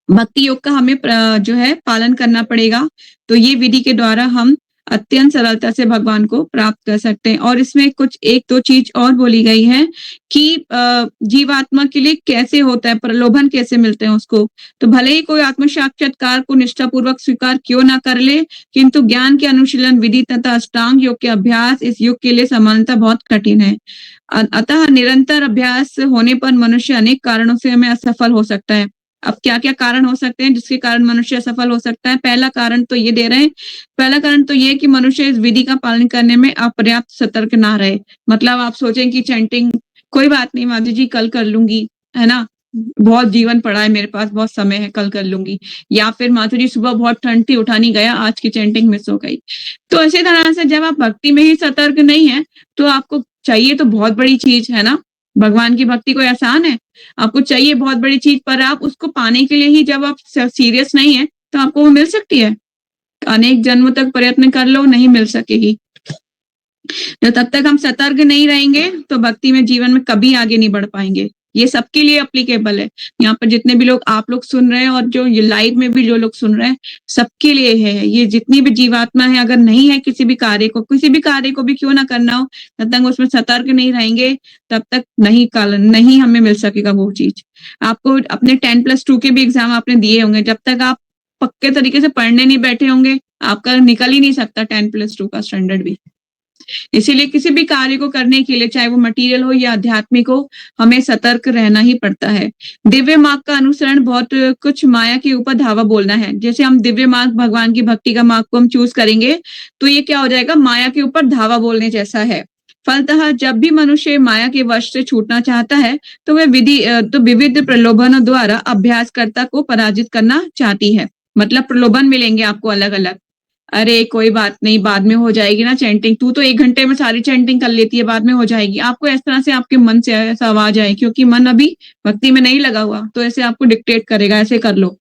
S1: भक्ति योग का हमें जो है पालन करना पड़ेगा, तो ये विधि के द्वारा हम अत्यंत सरलता से भगवान को प्राप्त कर सकते हैं। और इसमें कुछ एक दो चीज और बोली गई है कि जीवात्मा के लिए कैसे होता है, प्रलोभन कैसे मिलते हैं उसको। तो भले ही कोई आत्म साक्षात्कार को निष्ठापूर्वक स्वीकार क्यों ना कर ले, किंतु ज्ञान के अनुशीलन विधि तथा अष्टांग योग के अभ्यास इस युग के लिए सामान्यतः बहुत कठिन है। अतः निरंतर अभ्यास होने पर मनुष्य अनेक कारणों से हमें असफल हो सकता है। अब क्या क्या कारण हो सकते हैं जिसके कारण मनुष्य असफल हो सकता है? पहला कारण तो ये दे रहे हैं, पहला कारण तो ये कि मनुष्य इस विधि का पालन करने में अपर्याप्त सतर्क ना रहे। मतलब आप सोचें कि चैंटिंग कोई बात नहीं माता जी, कल कर लूंगी, है ना, बहुत जीवन पड़ा है मेरे पास, बहुत समय है, कल कर लूंगी। या फिर माता जी सुबह बहुत ठंड थी, उठा नहीं गया, आज की चैंटिंग मिस हो गई। तो इसी तरह से जब आप भक्ति में ही सतर्क नहीं है तो आपको चाहिए तो बहुत बड़ी चीज, है ना, भगवान की भक्ति कोई आसान है? आपको चाहिए बहुत बड़ी चीज, पर आप उसको पाने के लिए ही जब आप सीरियस नहीं है तो आपको वो मिल सकती है? अनेक जन्मों तक प्रयत्न कर लो, नहीं मिल सकेगी। तो तब तक हम सतर्क नहीं रहेंगे तो भक्ति में जीवन में कभी आगे नहीं बढ़ पाएंगे। ये सबके लिए एप्लीकेबल है। यहाँ पर जितने भी लोग आप लोग सुन रहे हैं और जो ये लाइव में भी जो लोग सुन रहे हैं, सबके लिए है। ये जितनी भी जीवात्मा है, अगर नहीं है किसी भी कार्य को भी क्यों ना करना हो, तब तक उसमें सतर्क नहीं रहेंगे, तब तक नहीं हमें मिल सकेगा वो चीज। आपको अपने 10+2 के भी एग्जाम आपने दिए होंगे, जब तक आप पक्के तरीके से पढ़ने नहीं बैठे होंगे, आपका निकल ही नहीं सकता 10+2 का स्टैंडर्ड भी। इसीलिए किसी भी कार्य को करने के लिए, चाहे वो मटेरियल हो या आध्यात्मिक हो, हमें सतर्क रहना ही पड़ता है। दिव्य मार्ग का अनुसरण बहुत कुछ माया के ऊपर धावा बोलना है। जैसे हम दिव्य मार्ग, भगवान की भक्ति का मार्ग को हम चूज करेंगे तो ये क्या हो जाएगा? माया के ऊपर धावा बोलने जैसा है। फलतः जब भी मनुष्य माया के वश से छूटना चाहता है तो वह विविध प्रलोभनों द्वारा अभ्यासकर्ता को पराजित करना चाहती है। मतलब प्रलोभन मिलेंगे आपको अलग अलग। अरे कोई बात नहीं, बाद में हो जाएगी ना चैंटिंग, तू तो 1 घंटे में सारी चैंटिंग कर लेती है, बाद में हो जाएगी। आपको इस तरह से आपके मन से ऐसा आवाज आए, क्योंकि मन अभी भक्ति में नहीं लगा हुआ, तो ऐसे आपको डिक्टेट करेगा, ऐसे कर लो।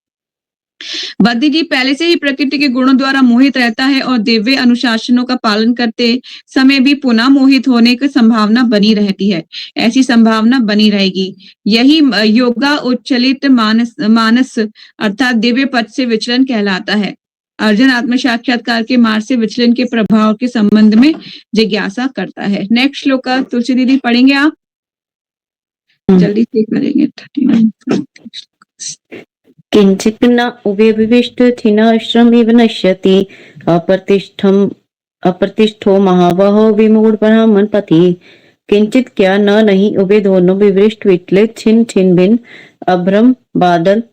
S1: बद्री जी पहले से ही प्रकृति के गुणों द्वारा मोहित रहता है और दिव्य अनुशासनों का पालन करते समय भी पुनः मोहित होने की संभावना बनी रहती है। ऐसी संभावना बनी रहेगी। यही योगा उच्चलित मानस अर्थात दिव्य पद से विचलन कहलाता है। अर्जुन आत्म साक्षात्कार के मार्ग से विचलन के प्रभाव के संबंध में जिज्ञासा करता है। नेक्स्ट श्लोक का तुलसी दीदी पढ़ेंगे आप? जल्दी से करेंगे। 31
S2: किंचित न उभयविविष्ट छिन्नश्रमिव नश्यति अप्रतिष्ठो महाबाहो विमूढ़ ब्राह्मण पति। किंचित क्या न नहीं उभय दोनों विवृष्ट विचलित छिन्न छिन्न भिन्न अभ्रम बादल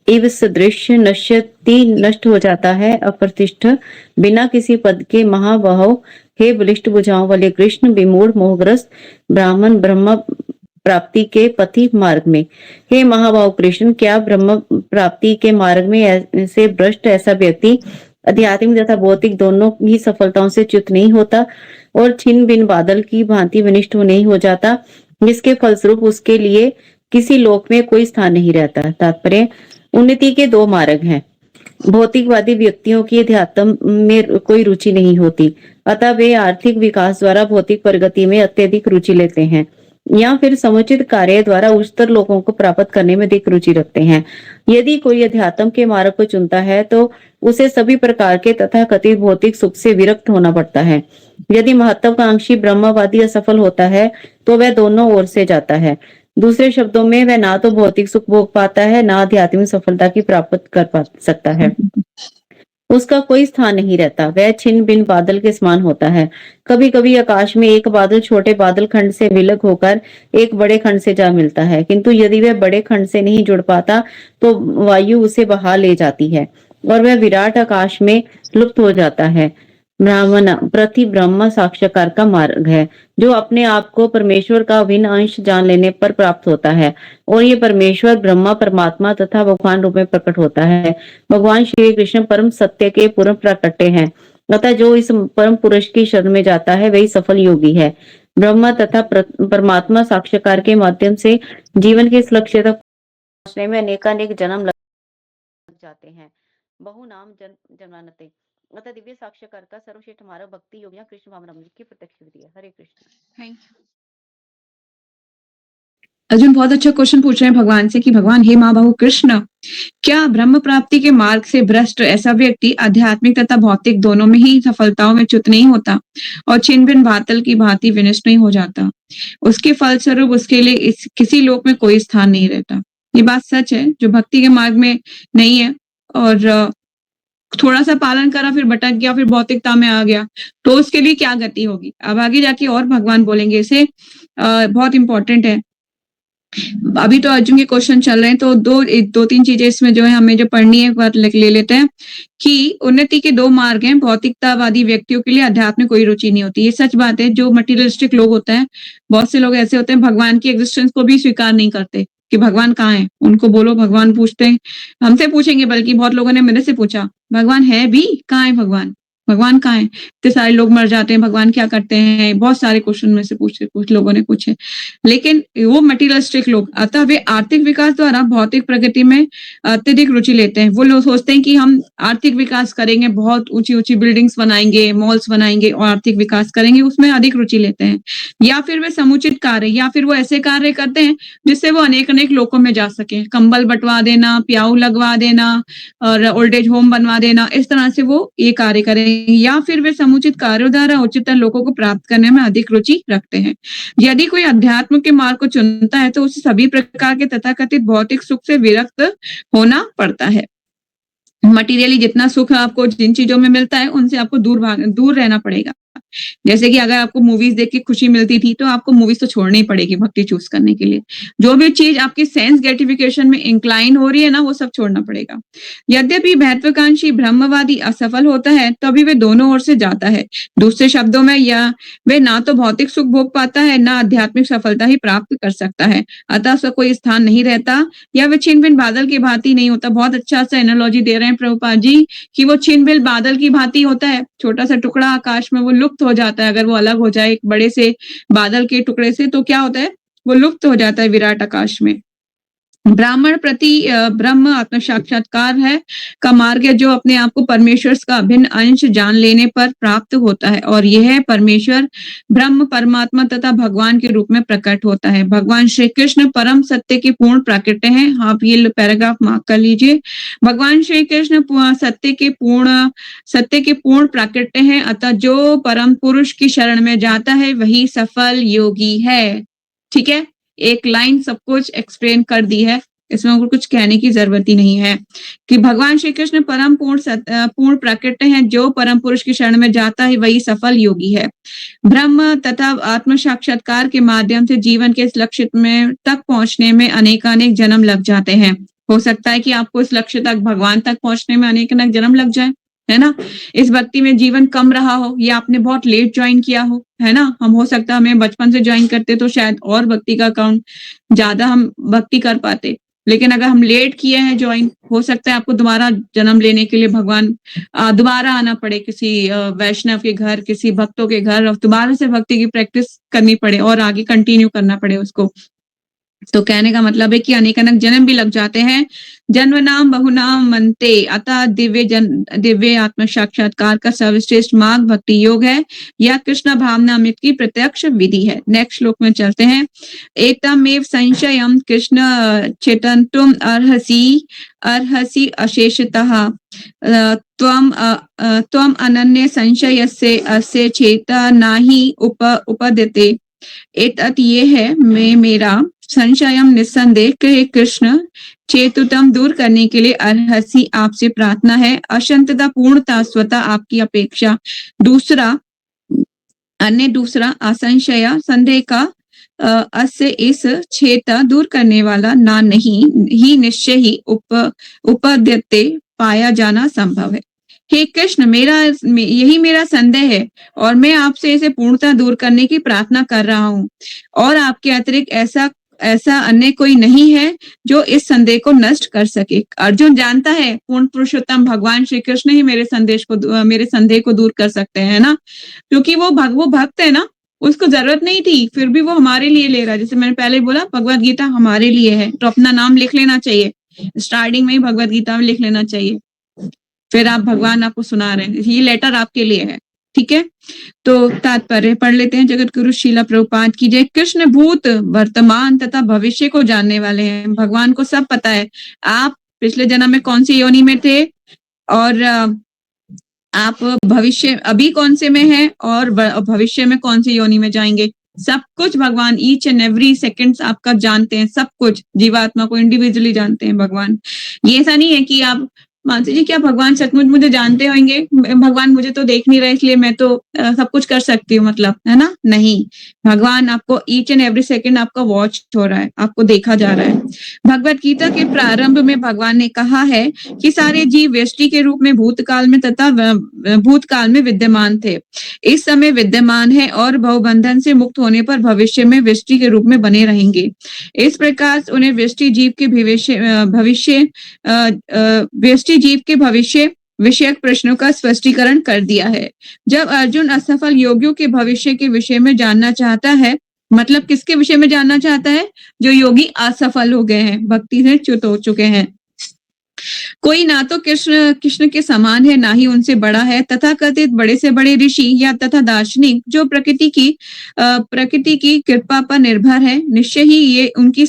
S2: इव सदृश नश्यति नष्ट हो जाता है। अप्रतिष्ठ बिना किसी पद के महाबाहो, हे बलिष्ठ भुजाओं वाले कृष्ण, विमूढ़ मोहग्रस्त ब्राह्मण ब्रह्म प्राप्ति के पथि मार्ग में। हे महाबाहो कृष्ण, क्या ब्रह्म प्राप्ति के मार्ग में ऐसे भ्रष्ट ऐसा व्यक्ति आध्यात्मिक तथा भौतिक दोनों ही सफलताओं से च्युत नहीं होता और छिन्न भिन्न बादल की भांति विनिष्ट नहीं हो जाता, जिसके फलस्वरूप उसके लिए किसी लोक में कोई स्थान नहीं रहता। तात्पर्य, उन्नति के दो मार्ग हैं। भौतिकवादी व्यक्तियों की अध्यात्म में कोई रुचि नहीं होती, अतः वे आर्थिक विकास द्वारा भौतिक प्रगति में अत्यधिक रुचि लेते हैं, या फिर समुचित कार्य द्वारा उच्चतर लोगों को प्राप्त करने में अधिक रुचि रखते हैं। यदि कोई अध्यात्म के मार्ग को चुनता है तो उसे सभी प्रकार के तथा कथित भौतिक सुख से विरक्त होना पड़ता है। यदि महत्वाकांक्षी ब्रह्मवादी असफल होता है तो वह दोनों ओर से जाता है। दूसरे शब्दों में, वह ना तो भौतिक सुख भोग पाता है, ना आध्यात्मिक सफलता की प्राप्त कर सकता है। उसका कोई स्थान नहीं रहता, वह छिन्न भिन्न बादल के समान होता है। कभी कभी आकाश में एक बादल छोटे बादल खंड से विलग होकर एक बड़े खंड से जा मिलता है, किंतु यदि वह बड़े खंड से नहीं जुड़ पाता तो वायु उसे बहा ले जाती है और वह विराट आकाश में लुप्त हो जाता है। ब्राह्मण प्रति ब्रह्म साक्षात्कार का मार्ग है, जो अपने आप को परमेश्वर का अभिन्न अंश जान लेने पर प्राप्त होता है, और ये परमेश्वर ब्रह्मा, परमात्मा तथा भगवान रूप में प्रकट होता है। भगवान श्री कृष्ण परम सत्य के पूर्ण प्रकटे हैं, अतः जो इस परम पुरुष की शरण में जाता है वही सफल योगी है। ब्रह्म तथा परमात्मा साक्षात्कार के माध्यम से जीवन के इस लक्ष्य तक पहुंचने में अनेकानेक जन्म लग जाते हैं। बहु नाम जन्मानते। अतः दिव्य साक्षात्कार का सर्वश्रेष्ठ मार्ग भक्ति योग या कृष्ण भावनामृत की प्रत्यक्ष विधि है। हरे कृष्ण।
S1: Thank you. अर्जुन बहुत अच्छा क्वेश्चन पूछ रहे हैं भगवान से कि भगवान, हे महाबाहु कृष्ण, क्या ब्रह्म प्राप्ति के मार्ग से भ्रष्ट ऐसा व्यक्ति आध्यात्मिक तथा भौतिक दोनों में ही सफलताओं में च्युत नहीं होता और छिन्न भिन्न बादल की भांति विनष्ट नहीं हो जाता? उसके फलस्वरूप उसके लिए किसी लोक में कोई स्थान नहीं रहता। ये बात सच है। जो भक्ति के मार्ग में नहीं है और थोड़ा सा पालन करा, फिर भटक गया, फिर भौतिकता में आ गया, तो उसके लिए क्या गति होगी? अब आगे जाके और भगवान बोलेंगे। इसे बहुत इंपॉर्टेंट है। अभी तो अर्जुन के क्वेश्चन चल रहे हैं, तो दो तीन चीजें इसमें जो है हमें जो पढ़नी है एक बार ले लेते हैं कि उन्नति के दो मार्ग हैं। भौतिकतावादी व्यक्तियों के लिए अध्यात्म में कोई रुचि नहीं होती। ये सच बात है। जो मटीरियलिस्टिक लोग होते हैं, बहुत से लोग ऐसे होते हैं भगवान की एग्जिस्टेंस को भी स्वीकार नहीं करते कि भगवान कहाँ है। उनको बोलो भगवान, पूछते हैं, हमसे पूछेंगे, बल्कि बहुत लोगों ने मेरे से पूछा भगवान है भी, कहाँ है भगवान, भगवान कहाँ है? इतने सारे लोग मर जाते हैं, भगवान क्या करते हैं? बहुत सारे क्वेश्चन में से कुछ लोगों ने पूछे। लेकिन वो मटीरियलिस्टिक लोग, अतः वे आर्थिक विकास द्वारा भौतिक प्रगति में अत्यधिक रुचि लेते हैं। वो लोग सोचते हैं कि हम आर्थिक विकास करेंगे, बहुत ऊंची ऊंची बिल्डिंग्स बनाएंगे, मॉल्स बनाएंगे और आर्थिक विकास करेंगे, उसमें अधिक रुचि लेते हैं। या फिर वे समुचित कार्य, या फिर वो ऐसे कार्य करते हैं जिससे वो अनेक अनेक लोकों में जा सके। कंबल बंटवा देना, प्याऊ लगवा देना और ओल्ड एज होम बनवा देना, इस तरह से वो ये कार्य करें। या फिर वे समुचित कार्यों द्वारा उच्चतर लोगों को प्राप्त करने में अधिक रुचि रखते हैं। यदि कोई अध्यात्म के मार्ग को चुनता है तो उसे सभी प्रकार के तथाकथित भौतिक सुख से विरक्त होना पड़ता है। मटीरियली जितना सुख आपको जिन चीजों में मिलता है उनसे आपको दूर रहना पड़ेगा। जैसे कि अगर आपको मूवीज देख के खुशी मिलती थी तो आपको मूवीज तो छोड़नी पड़ेगी भक्ति चूज करने के लिए। जो भी चीज आपकी सेंस ग्रेटिफिकेशन में इंक्लाइन हो रही है ना, वो सब छोड़ना पड़ेगा। यद्यपि महत्वाकांक्षी ब्रह्मवादी असफल होता है तभी वे दोनों ओर से जाता है। दूसरे शब्दों में, यह वे ना तो भौतिक सुख भोग पाता है, ना आध्यात्मिक सफलता ही प्राप्त कर सकता है। अतः उसका कोई स्थान नहीं रहता, या वे छिन्न भिन्न बादल की भांति नहीं होता। बहुत अच्छा सा एनालॉजी दे रहे हैं प्रभुपाद जी कि वो छिन्न भिन्न बादल की भांति होता है। छोटा सा टुकड़ा आकाश में वो लुप्त हो जाता है। अगर वो अलग हो जाए एक बड़े से बादल के टुकड़े से तो क्या होता है? वो लुप्त हो जाता है विराट आकाश में। ब्राह्मण प्रति ब्रह्म आत्म साक्षात्कार है का मार्ग है, जो अपने आप को परमेश्वर का अभिन्न अंश जान लेने पर प्राप्त होता है, और यह परमेश्वर ब्रह्म, परमात्मा तथा भगवान के रूप में प्रकट होता है। भगवान श्री कृष्ण परम सत्य के पूर्ण प्राकट्य हैं। आप ये पैराग्राफ मार्क कर लीजिए। भगवान श्री कृष्ण सत्य के पूर्ण प्राकट्य हैं, अतः जो परम पुरुष की शरण में जाता है वही सफल योगी है। ठीक है, एक लाइन सब कुछ एक्सप्लेन कर दी है, इसमें कुछ कहने की जरूरत ही नहीं है कि भगवान श्री कृष्ण परम पूर्ण प्राकट्य हैं। जो परम पुरुष की शरण में जाता है वही सफल योगी है। ब्रह्म तथा आत्म साक्षात्कार के माध्यम से जीवन के इस लक्ष्य में तक पहुंचने में अनेकानेक जन्म लग जाते हैं। हो सकता है कि आपको इस लक्ष्य तक, भगवान तक पहुंचने में अनेकानेक जन्म लग जाए, है ना। इस भक्ति में जीवन कम रहा हो, या आपने बहुत लेट ज्वाइन किया हो, है ना। हम हो सकता है हमें बचपन से ज्वाइन करते तो शायद और भक्ति का अकाउंट ज्यादा हम भक्ति कर पाते, लेकिन अगर हम लेट किए हैं ज्वाइन, हो सकता है आपको दोबारा जन्म लेने के लिए भगवान दोबारा आना पड़े किसी वैष्णव के घर, किसी भक्तों के घर, और दोबारा से भक्ति की प्रैक्टिस करनी पड़े और आगे कंटिन्यू करना पड़े उसको। तो कहने का मतलब है कि अनेकानक जन्म भी लग जाते हैं। जन्म नाम बहुनाम मनते, अतः दिव्य आत्म साक्षात्कार का सर्वश्रेष्ठ मार्ग भक्ति योग है। यह कृष्ण भावनामृत की प्रत्यक्ष विधि है। नेक्स्ट श्लोक में चलते हैं। एतमेव संशयम कृष्ण चेतंतुम अर्हसि अशेषतः त्वम अनन्य संशयस्य अस्य चेता नाही उपद्यते। एतत् ये है मैं मेरा संशयम निस्संदेह के कृष्ण चेतुतम दूर करने के लिए अर्हसि आपसे प्रार्थना है। अशंतता पूर्णता स्वतः आपकी अपेक्षा दूसरा असंशय संदेह का अस्य इस छेता दूर करने वाला ना नहीं ही निश्चय ही उपद्यते पाया जाना संभव है। हे कृष्ण, यही मेरा संदेह है और मैं आपसे इसे पूर्णता दूर करने की प्रार्थना कर रहा हूँ, और आपके अतिरिक्त ऐसा अन्य कोई नहीं है जो इस संदेह को नष्ट कर सके। अर्जुन जानता है पूर्ण पुरुषोत्तम भगवान श्री कृष्ण ही मेरे संदेह को दूर कर सकते हैं ना, क्योंकि वो भक्त है ना, उसको जरूरत नहीं थी, फिर भी वो हमारे लिए ले रहा है। जैसे मैंने पहले बोला, भगवत गीता हमारे लिए है, तो अपना नाम लिख लेना चाहिए, स्टार्टिंग में ही भगवत गीता में लिख लेना चाहिए। फिर आप भगवान आपको सुना रहे हैं, ये लेटर आपके लिए है, ठीक है। तो तात्पर्य पढ़ लेते हैं। जगत गुरु श्रीला प्रभुपाद की जय। कृष्ण भूत वर्तमान तथा भविष्य को जानने वाले हैं। भगवान को सब पता है आप पिछले जन्म में कौन सी योनि में थे, और आप भविष्य अभी कौन से में हैं, और भविष्य में कौन सी योनि में जाएंगे। सब कुछ भगवान ईच एंड एवरी सेकंड आपका जानते हैं, सब कुछ जीवात्मा को इंडिविजुअली जानते हैं भगवान। ये ऐसा नहीं है कि आप मानसी जी क्या भगवान सचमुच मुझे जानते होंगे, भगवान मुझे तो देख नहीं रहे इसलिए मैं तो सब कुछ कर सकती हूँ, मतलब, है ना। नहीं, भगवान आपको ईच एंड एवरी सेकंड आपका वॉच हो रहा है, आपको देखा जा रहा है। भगवत गीता के प्रारंभ में भगवान ने कहा है कि सारे जीव व्यष्टि के रूप में भूतकाल में तथा भूतकाल में विद्यमान थे, इस समय विद्यमान है और भवबंधन से मुक्त होने पर भविष्य में व्यष्टि के रूप में बने रहेंगे। इस प्रकार उन्हें व्यष्टि जीव के जीव के भविष्य विषयक प्रश्नों का स्पष्टीकरण कर दिया है। जब अर्जुन असफल योगियों के भविष्य के विषय में जानना चाहता है, मतलब किसके विषय में जानना चाहता है, जो योगी असफल हो गए हैं, भक्ति से च्युत हो चुके हैं। कोई ना तो कृष्ण के समान है, ना ही उनसे बड़ा है। तथा कथित बड़े से बड़े ऋषि या तथा दार्शनिक जो प्रकृति की कृपा पर निर्भर है, निश्चय ही ये उनकी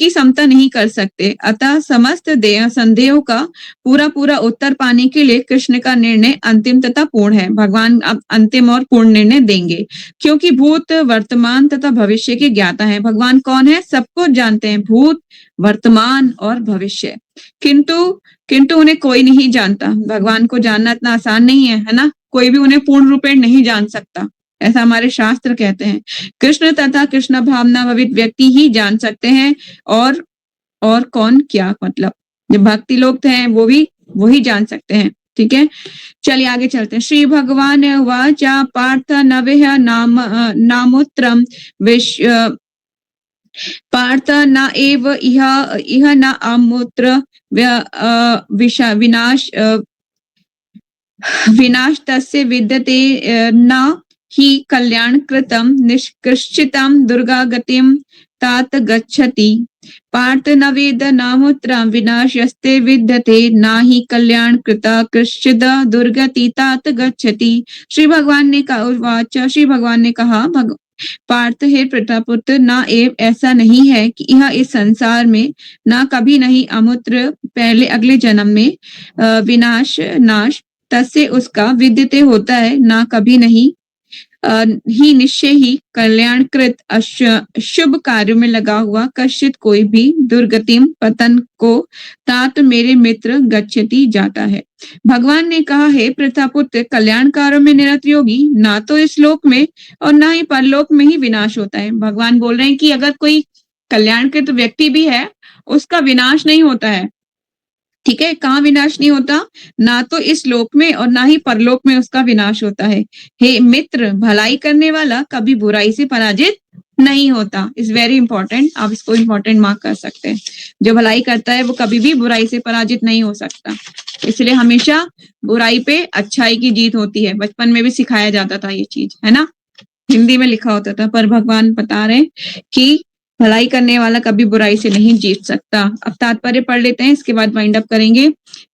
S1: समता नहीं कर सकते। अतः समस्त संदेहों का पूरा उत्तर पाने के लिए कृष्ण का निर्णय अंतिम तथा पूर्ण है। भगवान अब अंतिम और पूर्ण निर्णय देंगे, क्योंकि भूत वर्तमान तथा भविष्य के ज्ञाता है। भगवान कौन है, सबको जानते हैं, भूत वर्तमान और भविष्य, किंतु उन्हें कोई नहीं जानता। भगवान को जानना इतना आसान नहीं है ना, कोई भी उन्हें पूर्ण रूपेण नहीं जान सकता, ऐसा हमारे शास्त्र कहते हैं। कृष्ण तथा कृष्ण भावना भवित व्यक्ति ही जान सकते हैं, और कौन क्या, मतलब जो भक्ति लोग हैं वो ही जान सकते हैं, ठीक है। चलिए आगे चलते हैं। श्री भगवान वाचा पार्थ नवेह नामोत्रम पार्थ न एव इह न अमूत्र विनाश तस्य विद्यते न हि कल्याण कृतम निष्कृष्टितम दुर्गागतिम तात गच्छति। पार्थ न वेद नामूत्र विनाशस्ते विद्यते न हि कल्याण कृता कृष्चिद दुर्गति तात गच्छति। श्री भगवान ने कहा, पार्थ हे प्रतापुत्र, ना एव ऐसा नहीं है कि यह इस संसार में ना कभी नहीं अमूत्र पहले अगले जन्म में नाश तस्य उसका विद्यते होता है, ना कभी नहीं ही निश्चय ही कल्याणकृत शुभ कार्य में लगा हुआ कश्चित कोई भी दुर्गतिम पतन को तात मेरे मित्र गच्छति जाता है। भगवान ने कहा, हे प्रतापुत्र, कल्याण कार्यों में निरत योगी ना तो इस लोक में और ना ही परलोक में ही विनाश होता है। भगवान बोल रहे हैं कि अगर कोई कल्याणकृत व्यक्ति भी है, उसका विनाश नहीं होता है, ठीक है। कहाँ विनाश नहीं होता, ना तो इस लोक में और ना ही परलोक में उसका विनाश होता है। हे मित्र, भलाई करने वाला कभी बुराई से पराजित नहीं होता। इज वेरी इंपॉर्टेंट, आप इसको इंपॉर्टेंट मार्क कर सकते हैं। जो भलाई करता है वो कभी भी बुराई से पराजित नहीं हो सकता, इसलिए हमेशा बुराई पे अच्छाई की जीत होती है। बचपन में भी सिखाया जाता था ये चीज, है ना, हिंदी में लिखा होता था, पर भगवान बता रहे हैं कि भलाई करने वाला कभी बुराई से नहीं जीत सकता। अब तात्पर्य पढ़ लेते हैं, इसके बाद वाइंड अप करेंगे।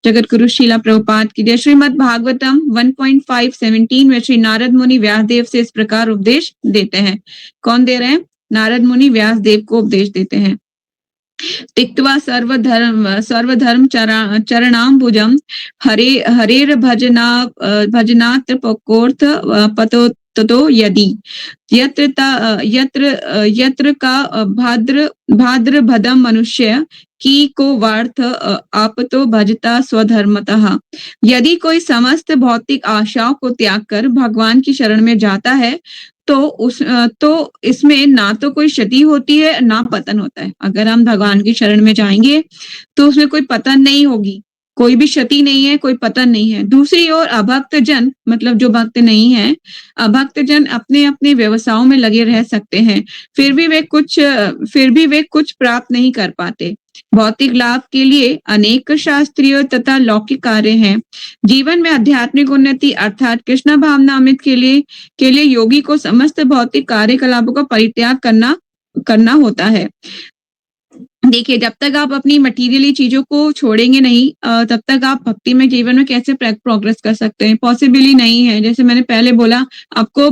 S1: जगत गुरु शीला प्रभुपाद की जय। श्रीमद् भागवतम 1.5:17 में श्री नारद मुनि व्यासदेव से इस प्रकार उपदेश देते हैं। कौन दे रहे हैं? नारद मुनि व्यासदेव को उपदेश देते हैं। तिक्त्वा सर्वधर्म चरणाम्बुजं हरेर भजनात् पकोर्थ पतो ततो यदि यत्र का भाद्र भदम मनुष्य की को वार्थ आपतो भजता स्वधर्मतः। यदि कोई समस्त भौतिक आशाओं को त्याग कर भगवान की शरण में जाता है तो इसमें ना तो कोई क्षति होती है ना पतन होता है। अगर हम भगवान की शरण में जाएंगे तो उसमें कोई पतन नहीं होगी, कोई भी क्षति नहीं है, कोई पतन नहीं है। दूसरी ओर अभक्त जन, मतलब जो भक्त नहीं है, अभक्त जन अपने अपने व्यवसायों में लगे रह सकते हैं, फिर भी वे कुछ प्राप्त नहीं कर पाते। भौतिक लाभ के लिए अनेक शास्त्रीय तथा लौकिक कार्य हैं। जीवन में आध्यात्मिक उन्नति अर्थात कृष्ण भावनामृत के लिए योगी को समस्त भौतिक कार्यकलापों का परित्याग करना होता है। देखिए, जब तक आप अपनी मटेरियली चीजों को छोड़ेंगे नहीं, तब तक आप भक्ति में जीवन में कैसे प्रोग्रेस कर सकते हैं? पॉसिबल ही नहीं है। जैसे मैंने पहले बोला, आपको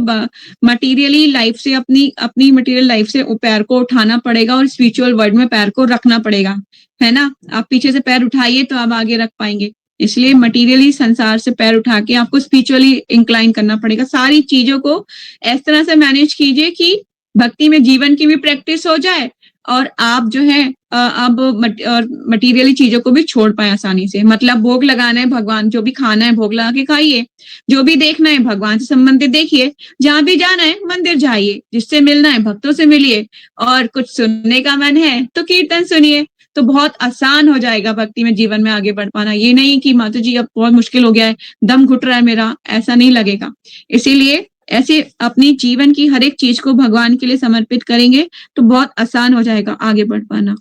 S1: मटेरियली लाइफ से अपनी मटेरियल लाइफ से पैर को उठाना पड़ेगा और स्पिरिचुअल वर्ल्ड में पैर को रखना पड़ेगा, है ना। आप पीछे से पैर उठाइए तो आप आगे रख पाएंगे। इसलिए मटेरियली संसार से पैर उठा के आपको स्पिरिचुअली इंक्लाइन करना पड़ेगा। सारी चीजों को इस तरह से मैनेज कीजिए कि भक्ति में जीवन की भी प्रैक्टिस हो जाए और आप जो है अब मटेरियली चीजों को भी छोड़ पाए आसानी से। मतलब भोग लगाना है भगवान, जो भी खाना है भोग लगा के खाइए, जो भी देखना है भगवान से संबंधित देखिए, जहां भी जाना है मंदिर जाइए, जिससे मिलना है भक्तों से मिलिए, और कुछ सुनने का मन है तो कीर्तन सुनिए। तो बहुत आसान हो जाएगा भक्ति में जीवन में आगे बढ़ पाना। ये नहीं कि माता जी अब बहुत मुश्किल हो गया है, दम घुट रहा है मेरा, ऐसा नहीं लगेगा। इसीलिए ऐसे अपनी जीवन की हर एक चीज को भगवान के लिए समर्पित करेंगे तो बहुत आसान हो जाएगा आगे बढ़ पाना।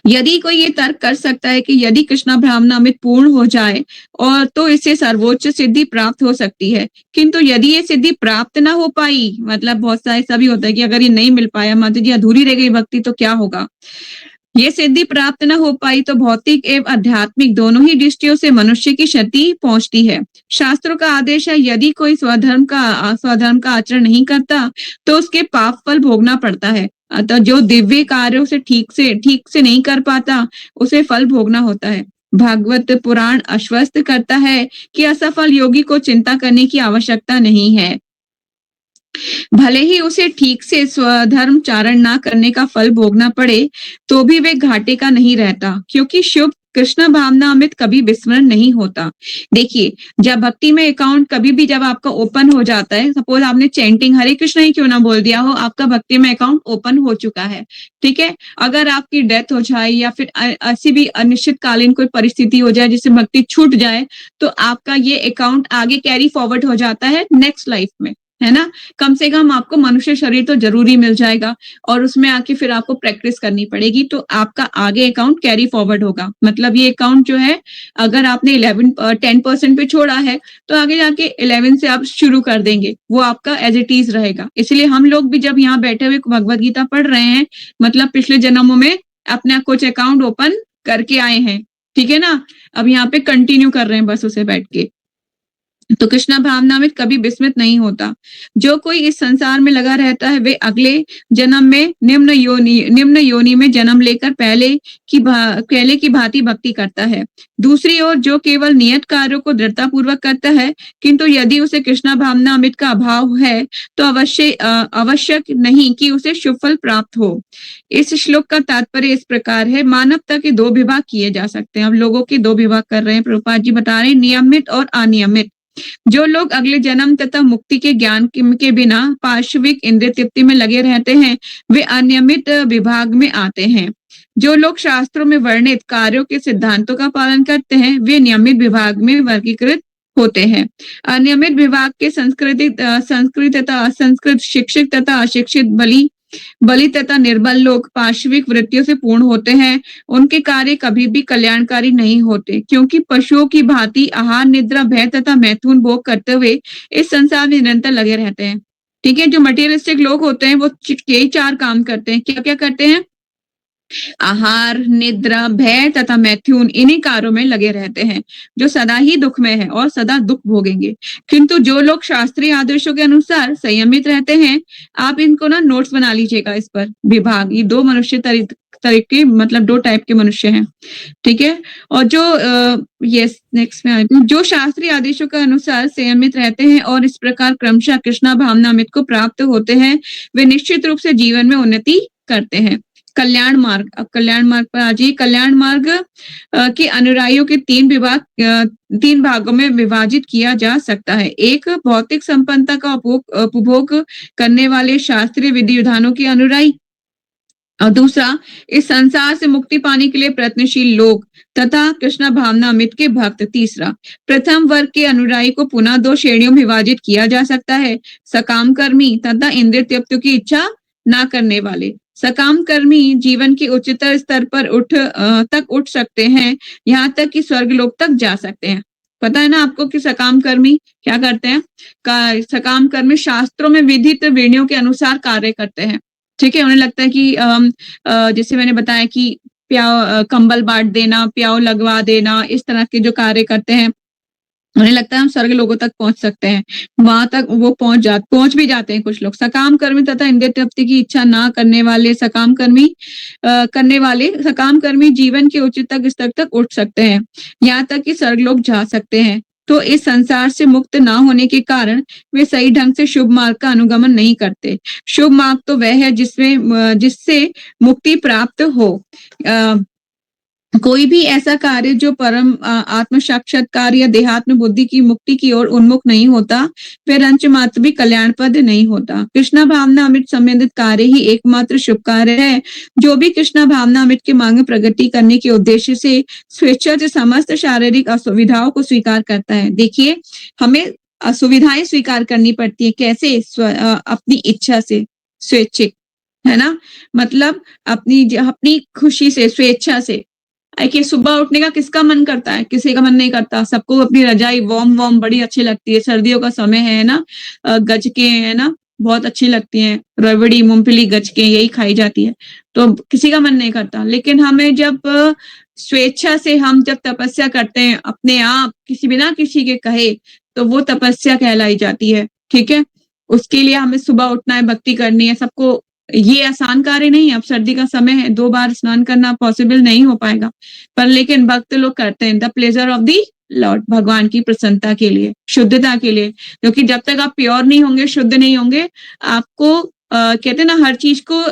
S1: यदि कोई ये तर्क कर सकता है कि यदि कृष्णा भावनामृत पूर्ण हो जाए और तो इससे सर्वोच्च सिद्धि प्राप्त हो सकती है, किंतु यदि ये सिद्धि प्राप्त ना हो पाई, मतलब बहुत सारा ऐसा भी होता है कि अगर ये नहीं मिल पाया, माता जी अधूरी रह गई भक्ति, तो क्या होगा? ये सिद्धि प्राप्त न हो पाई तो भौतिक एवं आध्यात्मिक दोनों ही दृष्टियों से मनुष्य की क्षति पहुंचती है। शास्त्रों का आदेश है, यदि कोई स्वधर्म का आचरण नहीं करता तो उसके पाप फल भोगना पड़ता है। अतः जो दिव्य कार्यों से ठीक से नहीं कर पाता उसे फल भोगना होता है। भागवत पुराण आश्वस्त करता है कि असफल योगी को चिंता करने की आवश्यकता नहीं है। भले ही उसे ठीक से स्वधर्म चारण ना करने का फल भोगना पड़े तो भी वे घाटे का नहीं रहता, क्योंकि शुभ कृष्ण भावनामृत कभी विस्मरण नहीं होता। देखिए, जब भक्ति में अकाउंट कभी भी जब आपका ओपन हो जाता है, सपोज आपने चैंटिंग हरे कृष्ण ही क्यों ना बोल दिया हो, आपका भक्ति में अकाउंट ओपन हो चुका है, ठीक है। अगर आपकी डेथ हो जाए या फिर ऐसी भी अनिश्चितकालीन कोई परिस्थिति हो जाए जिससे भक्ति छूट जाए, तो आपका ये अकाउंट आगे कैरी फॉरवर्ड हो जाता है नेक्स्ट लाइफ में, है ना। कम से कम आपको मनुष्य शरीर तो जरूरी मिल जाएगा और उसमें आके फिर आपको प्रैक्टिस करनी पड़ेगी, तो आपका आगे अकाउंट कैरी फॉरवर्ड होगा। मतलब ये अकाउंट जो है, अगर आपने 10% पे छोड़ा है तो आगे जाके 11 से आप शुरू कर देंगे, वो आपका एज इट इज रहेगा। इसलिए हम लोग भी जब यहाँ बैठे हुए भगवत गीता पढ़ रहे हैं, मतलब पिछले जन्मों में अपना कुछ अकाउंट ओपन करके आए हैं, ठीक है ना। अब यहाँ पे कंटिन्यू कर रहे हैं बस उसे बैठ के। तो कृष्णा भावनामृत कभी विस्मृत नहीं होता। जो कोई इस संसार में लगा रहता है वे अगले जन्म में निम्न योनि में जन्म लेकर पहले की भांति भक्ति करता है। दूसरी ओर जो केवल नियत कार्यों को दृढ़ता पूर्वक करता है, किंतु यदि उसे कृष्णा भावनामृत का अभाव है तो आवश्यक नहीं कि उसे शुभ फल प्राप्त हो। इस श्लोक का तात्पर्य इस प्रकार है, मानवता के दो विभाग किए जा सकते हैं। अब लोगों के दो विभाग कर रहे हैं, प्रभुपाद जी बता रहे हैं, नियमित और अनियमित। जो लोग अगले जन्म तथा मुक्ति के ज्ञान के बिना पार्श्विक इंद्रिय तृप्ति में लगे रहते हैं, वे अनियमित विभाग में आते हैं। जो लोग शास्त्रों में वर्णित कार्यों के सिद्धांतों का पालन करते हैं, वे नियमित विभाग में वर्गीकृत होते हैं। अनियमित विभाग के संस्कृत तथा असंस्कृत, शिक्षित तथा अशिक्षित, बलि तथा निर्बल लोग पार्श्विक वृत्तियों से पूर्ण होते हैं। उनके कार्य कभी भी कल्याणकारी नहीं होते, क्योंकि पशुओं की भांति आहार, निद्रा, भय तथा मैथुन भोग करते हुए इस संसार में निरंतर लगे रहते हैं। ठीक है, जो मटेरियलिस्टिक लोग होते हैं वो यही 4 काम करते हैं। क्या क्या करते हैं? आहार, निद्रा, भय तथा मैथुन, इन्हीं कार्यों में लगे रहते हैं, जो सदा ही दुख में है और सदा दुख भोगेंगे। किंतु जो लोग शास्त्रीय आदेशों के अनुसार संयमित रहते हैं, आप इनको ना नोट्स बना लीजिएगा इस पर, विभाग, ये 2 मनुष्य तरीके, मतलब 2 टाइप के मनुष्य हैं। ठीक है, और जो नेक्स्ट में आती हूँ, जो शास्त्रीय आदेशों के अनुसार संयमित रहते हैं और इस प्रकार क्रमशः कृष्णा भावनामृत को प्राप्त होते हैं, वे निश्चित रूप से जीवन में उन्नति करते हैं। कल्याण मार्ग, अब कल्याण मार्ग पर आ जाइए। कल्याण मार्ग के अनुयायियों के 3 भागों में विभाजित किया जा सकता है। एक, भौतिक संपन्नता का उपभोग करने वाले शास्त्रीय विधि विधानों के अनुयायी, और दूसरा, इस संसार से मुक्ति पाने के लिए प्रयत्नशील लोग तथा कृष्ण भावनामृत के भक्त। तीसरा, प्रथम वर्ग के अनुयायी को पुनः 2 श्रेणियों में विभाजित किया जा सकता है, सकाम कर्मी तथा इंद्रिय तृप्ति की इच्छा न करने वाले। सकाम कर्मी जीवन के उच्चतर स्तर पर उठ सकते हैं, यहाँ तक कि स्वर्ग लोक तक जा सकते हैं। पता है ना आपको कि सकाम कर्मी क्या करते हैं? सकाम कर्मी शास्त्रों में विधित विधियों के अनुसार कार्य करते हैं। ठीक है, उन्हें लगता है कि जैसे मैंने बताया कि प्याव, कंबल बांट देना, प्याव लगवा देना, इस तरह के जो कार्य करते हैं, उन्हें लगता है हम स्वर्ग लोगों तक पहुंच सकते हैं, वहां तक वो पहुंच भी जाते हैं कुछ लोग। सकाम कर्मी तथा इंद्रिय तृप्ति की इच्छा ना करने वाले सकाम कर्मी जीवन के उच्चतम स्तर तक उठ सकते हैं, यहाँ तक कि स्वर्ग लोग जा सकते हैं। तो इस संसार से मुक्त ना होने के कारण वे सही ढंग से शुभ मार्ग का अनुगमन नहीं करते। शुभ मार्ग तो वह है जिससे मुक्ति प्राप्त हो। कोई भी ऐसा कार्य जो परम आत्म साक्षात्कार या देहात्म बुद्धि की मुक्ति की ओर उन्मुख नहीं होता, फिर अंश मात्र भी कल्याणप्रद नहीं होता। कृष्णा भावना अमृत संबंधित कार्य ही एकमात्र शुभ कार्य है। जो भी कृष्णा भावना अमृत के मार्ग में प्रगति करने के उद्देश्य से स्वेच्छा से समस्त शारीरिक असुविधाओं को स्वीकार करता है। देखिए, हमें असुविधाएं स्वीकार करनी पड़ती है। कैसे? अपनी इच्छा से, स्वैच्छिक, है ना, मतलब अपनी खुशी से, स्वेच्छा से। कि सुबह उठने का किसका मन करता है? किसी का मन नहीं करता। सबको अपनी रजाई वार्म बड़ी अच्छी लगती है। सर्दियों का समय है ना, गजके, है ना, बहुत अच्छी लगती हैं। रबड़ी, मूंगफली, गजके, यही खाई जाती है, तो किसी का मन नहीं करता। लेकिन हमें जब स्वेच्छा से हम जब तपस्या करते हैं अपने आप, बिना किसी के कहे, तो वो तपस्या कहलाई जाती है। ठीक है, उसके लिए हमें सुबह उठना है, भक्ति करनी है। सबको ये आसान कार्य नहीं है। अब सर्दी का समय है, 2 बार स्नान करना पॉसिबल नहीं हो पाएगा, पर लेकिन भक्त लोग करते हैं। The pleasure of the Lord, भगवान की प्रसन्नता के लिए, शुद्धता के लिए। क्योंकि जब तक आप प्योर नहीं होंगे, शुद्ध नहीं होंगे, आपको कहते हैं ना, हर चीज को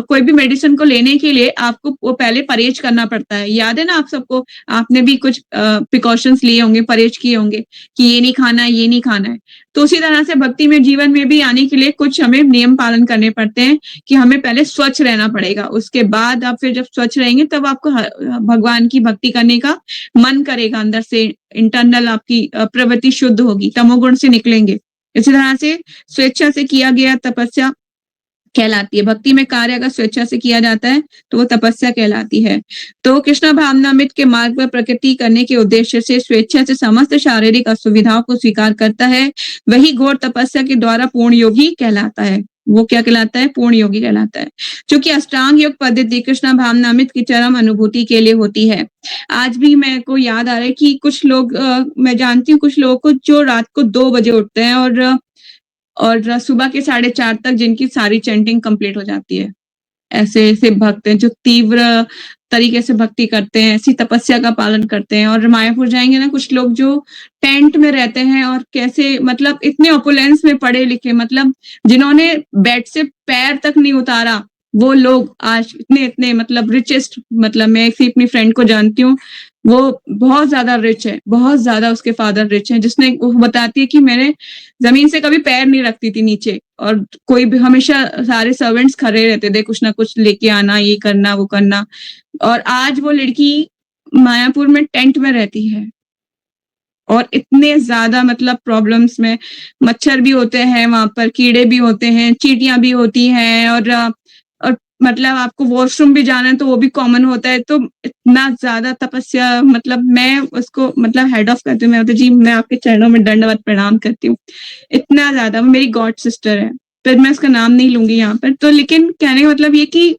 S1: कोई भी मेडिसिन को लेने के लिए आपको वो पहले परहेज करना पड़ता है। याद है ना आप सबको? आपने भी कुछ प्रिकॉशंस लिए होंगे, परहेज किए होंगे कि ये नहीं खाना है, ये नहीं खाना है। तो उसी तरह से भक्ति में, जीवन में भी आने के लिए कुछ हमें नियम पालन करने पड़ते हैं कि हमें पहले स्वच्छ रहना पड़ेगा। उसके बाद आप फिर जब स्वच्छ रहेंगे, तब आपको भगवान की भक्ति करने का मन करेगा। अंदर से इंटरनल आपकी प्रवृत्ति शुद्ध होगी, तमोगुण से निकलेंगे। इसी तरह से स्वेच्छा से किया गया तपस्या कहलाती है। भक्ति में कार्य अगर स्वेच्छा से किया जाता है तो वो तपस्या कहलाती है। तो कृष्ण भावनामृत के मार्ग पर प्रगति करने के उद्देश्य से स्वेच्छा से समस्त शारीरिक असुविधाओं को स्वीकार करता है, वही घोर तपस्या के द्वारा पूर्ण योगी कहलाता है। वो क्या कहलाता है? पूर्ण योगी कहलाता है। क्योंकि अष्टांग योग पद्धति कृष्ण भावनामृत की चरम अनुभूति के लिए होती है। आज भी मेरे को याद आ रहा है कि कुछ लोग, मैं जानती हूँ कुछ लोगों को जो रात को 2 बजे उठते हैं और सुबह के 4:30 तक जिनकी सारी चैंटिंग कंप्लीट हो जाती है। ऐसे भक्त हैं जो तीव्र तरीके से भक्ति करते हैं, ऐसी तपस्या का पालन करते हैं। और मायापुर जाएंगे ना, कुछ लोग जो टेंट में रहते हैं और कैसे, मतलब इतने ओपुलेंस में पढ़े लिखे, मतलब जिन्होंने बेड से पैर तक नहीं उतारा, वो लोग आज इतने मतलब रिचेस्ट, मतलब मैं एक अपनी फ्रेंड को जानती हूँ, वो बहुत ज्यादा रिच है, बहुत ज्यादा उसके फादर रिच है, जिसने वो बताती है कि मैंने जमीन से कभी पैर नहीं रखती थी नीचे, और कोई भी, हमेशा सारे सर्वेंट्स खड़े रहते थे, कुछ ना कुछ लेके आना, ये करना, वो करना। और आज वो लड़की मायापुर में टेंट में रहती है। और इतने ज्यादा मतलब प्रॉब्लम्स में मच्छर भी होते हैं वहां पर, कीड़े भी होते हैं, चींटियां भी होती हैं, और मतलब आपको वॉशरूम भी जाना है तो वो भी कॉमन होता है। तो इतना ज्यादा तपस्या, मतलब मैं उसको मतलब हेड ऑफ करती हूँ। मैं बोलती जी मैं आपके चरणों में दंडवत प्रणाम करती हूँ। इतना ज्यादा, वो मेरी गॉड सिस्टर है, फिर मैं उसका नाम नहीं लूंगी यहाँ पर। तो लेकिन कहने का मतलब ये कि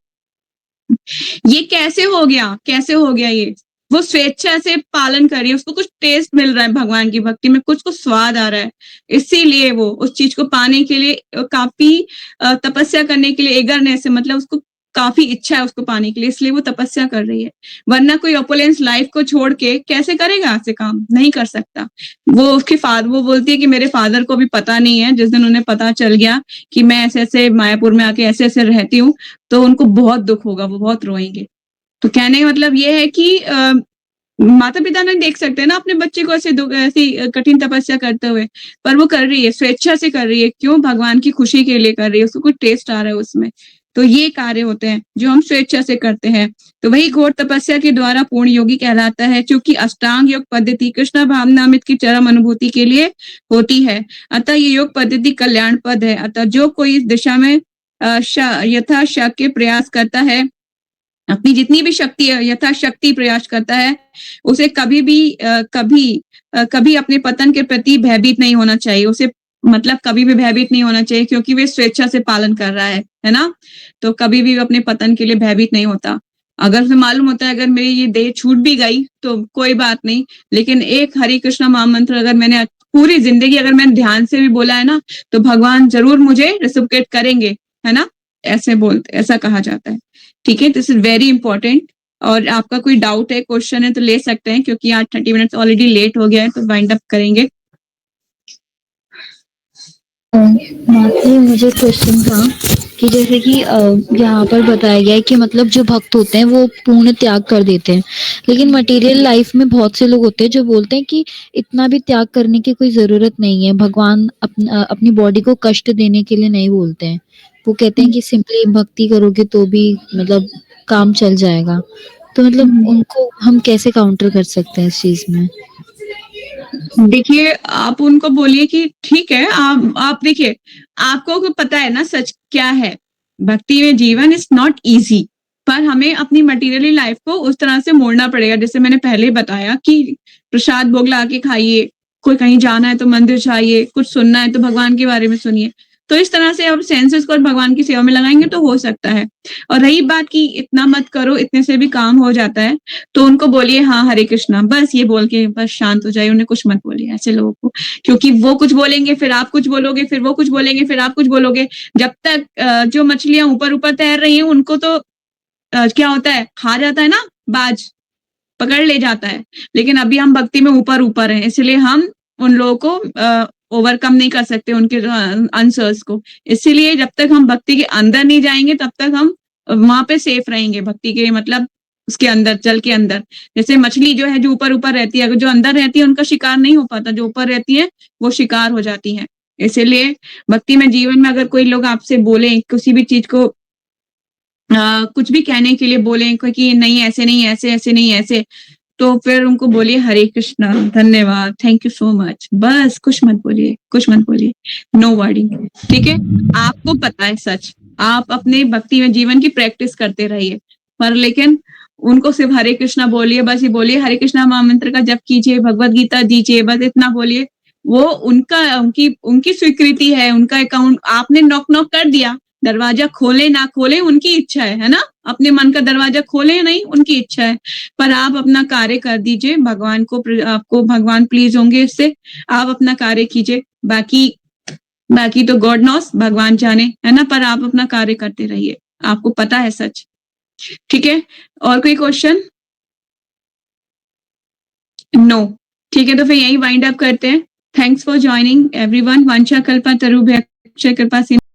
S1: ये कैसे हो गया, कैसे हो गया ये? वो स्वेच्छा से पालन कर रही है, उसको कुछ टेस्ट मिल रहा है भगवान की भक्ति में, कुछ कुछ स्वाद आ रहा है, इसीलिए वो उस चीज को पाने के लिए काफी तपस्या करने के लिए एगरनेस है, मतलब उसको काफी इच्छा है उसको पाने के लिए, इसलिए वो तपस्या कर रही है। वरना कोई ओपुलेंस लाइफ को छोड़ के कैसे करेगा ऐसे काम? नहीं कर सकता। वो उसके फादर, वो बोलती है कि मेरे फादर को भी पता नहीं है, जिस दिन उन्हें पता चल गया कि मैं ऐसे ऐसे मायापुर में आके ऐसे ऐसे रहती हूँ, तो उनको बहुत दुख होगा, वो बहुत रोएंगे। तो कहने का मतलब ये है कि माता पिता नहीं देख सकते ना अपने बच्चे को ऐसी कठिन तपस्या करते हुए, पर वो कर रही है, स्वेच्छा से कर रही है। क्यों? भगवान की खुशी के लिए कर रही है, उसको कुछ टेस्ट आ रहा है उसमें। तो ये कार्य होते हैं जो हम स्वेच्छा से करते हैं। तो वही घोर तपस्या के द्वारा पूर्ण योगी कहलाता है, क्योंकि अष्टांग योग पद्धति कृष्ण भावनामृत की चरम अनुभूति के लिए होती है। अतः ये योग पद्धति कल्याण पद है। अतः जो कोई इस दिशा में यथाशक्य प्रयास करता है, अपनी जितनी भी शक्ति है यथाशक्ति प्रयास करता है, उसे कभी अपने पतन के प्रति भयभीत नहीं होना चाहिए। उसे मतलब कभी भी भयभीत नहीं होना चाहिए, क्योंकि वे स्वेच्छा से पालन कर रहा है ना? तो कभी भी अपने पतन के लिए भयभीत नहीं होता। अगर उसे मालूम होता है अगर मेरी ये देह छूट भी गई तो कोई बात नहीं, लेकिन एक हरे कृष्णा महामंत्र अगर मैंने पूरी जिंदगी अगर मैंने ध्यान से भी बोला है ना, तो भगवान जरूर मुझे रेसिप्रोकेट करेंगे, है ना? ऐसा कहा जाता है। ठीक है, दिस इज वेरी इंपॉर्टेंट। और आपका कोई डाउट है, क्वेश्चन है तो ले सकते हैं, क्योंकि आज 30 मिनट्स ऑलरेडी लेट हो गया है, तो वाइंड अप करेंगे।
S4: माता मुझे क्वेश्चन था कि जैसे कि यहाँ पर बताया गया है कि मतलब जो भक्त होते हैं वो पूर्ण त्याग कर देते हैं, लेकिन मटेरियल लाइफ में बहुत से लोग होते हैं जो बोलते हैं कि इतना भी त्याग करने की कोई जरूरत नहीं है, भगवान अपनी बॉडी को कष्ट देने के लिए नहीं बोलते हैं। वो कहते हैं कि सिंपली भक्ति करोगे तो भी मतलब काम चल जाएगा। तो मतलब उनको हम कैसे काउंटर कर सकते हैं इस चीज में?
S1: देखिए, आप उनको बोलिए कि ठीक है, आप देखिए, आपको पता है ना सच क्या है। भक्ति में जीवन इज नॉट इजी, पर हमें अपनी मटेरियली लाइफ को उस तरह से मोड़ना पड़ेगा। जैसे मैंने पहले बताया कि प्रसाद भोग ला के खाइए, कोई कहीं जाना है तो मंदिर जाइए, कुछ सुनना है तो भगवान के बारे में सुनिए। तो इस तरह से आप सेंसेस को और भगवान की सेवा में लगाएंगे तो हो सकता है। और रही बात कि इतना मत करो, इतने से भी काम हो जाता है, तो उनको बोलिए हाँ हरे कृष्णा, बस ये बोल के बस शांत हो जाइए। उन्हें कुछ मत बोलिए ऐसे लोगों को, क्योंकि वो कुछ बोलेंगे फिर आप कुछ बोलोगे, फिर वो कुछ बोलेंगे फिर आप कुछ बोलोगे। जब तक जो मछलियां ऊपर ऊपर तैर रही हैं उनको तो क्या होता है, खा जाता है ना, बाज पकड़ ले जाता है। लेकिन अभी हम भक्ति में ऊपर ऊपर हैं, इसलिए हम उन लोगों को ओवरकम नहीं कर सकते, उनके आंसर्स को। इसीलिए जब तक हम भक्ति के अंदर नहीं जाएंगे तब तक हम वहां पे सेफ रहेंगे, भक्ति के मतलब उसके अंदर, जल के अंदर। जैसे मछली जो है जो ऊपर ऊपर रहती है, अगर जो अंदर रहती है उनका शिकार नहीं हो पाता, जो ऊपर रहती है वो शिकार हो जाती है। इसीलिए भक्ति में जीवन में अगर कोई लोग आपसे बोले किसी भी चीज को, कुछ भी कहने के लिए बोले कि नहीं ऐसे नहीं, ऐसे ऐसे नहीं ऐसे, तो फिर उनको बोलिए हरे कृष्णा, धन्यवाद, थैंक यू सो मच, बस कुछ मत बोलिए, कुछ मत बोलिए, नो वर्डिंग। ठीक है, आपको पता है सच, आप अपने भक्ति में जीवन की प्रैक्टिस करते रहिए, पर लेकिन उनको सिर्फ हरे कृष्णा बोलिए, बस ये बोलिए हरे कृष्णा महामंत्र का जप कीजिए, भगवत गीता दीजिए, बस इतना बोलिए। वो उनकी स्वीकृति है, उनका अकाउंट आपने नॉक नॉक कर दिया, दरवाजा खोले ना खोले उनकी इच्छा है ना? अपने मन का दरवाजा खोले नहीं, उनकी इच्छा है। पर आप अपना कार्य कर दीजिए, भगवान को, आपको भगवान प्लीज होंगे इससे, आप अपना कार्य कीजिए। बाकी तो गॉड नोस, भगवान जाने, है ना? पर आप अपना कार्य करते रहिए, आपको पता है सच। ठीक है, और कोई क्वेश्चन? नो। ठीक है, तो फिर यही वाइंड अप करते हैं। Thanks for joining everyone. वंशा कल्पतरुभ्यश्च कृपा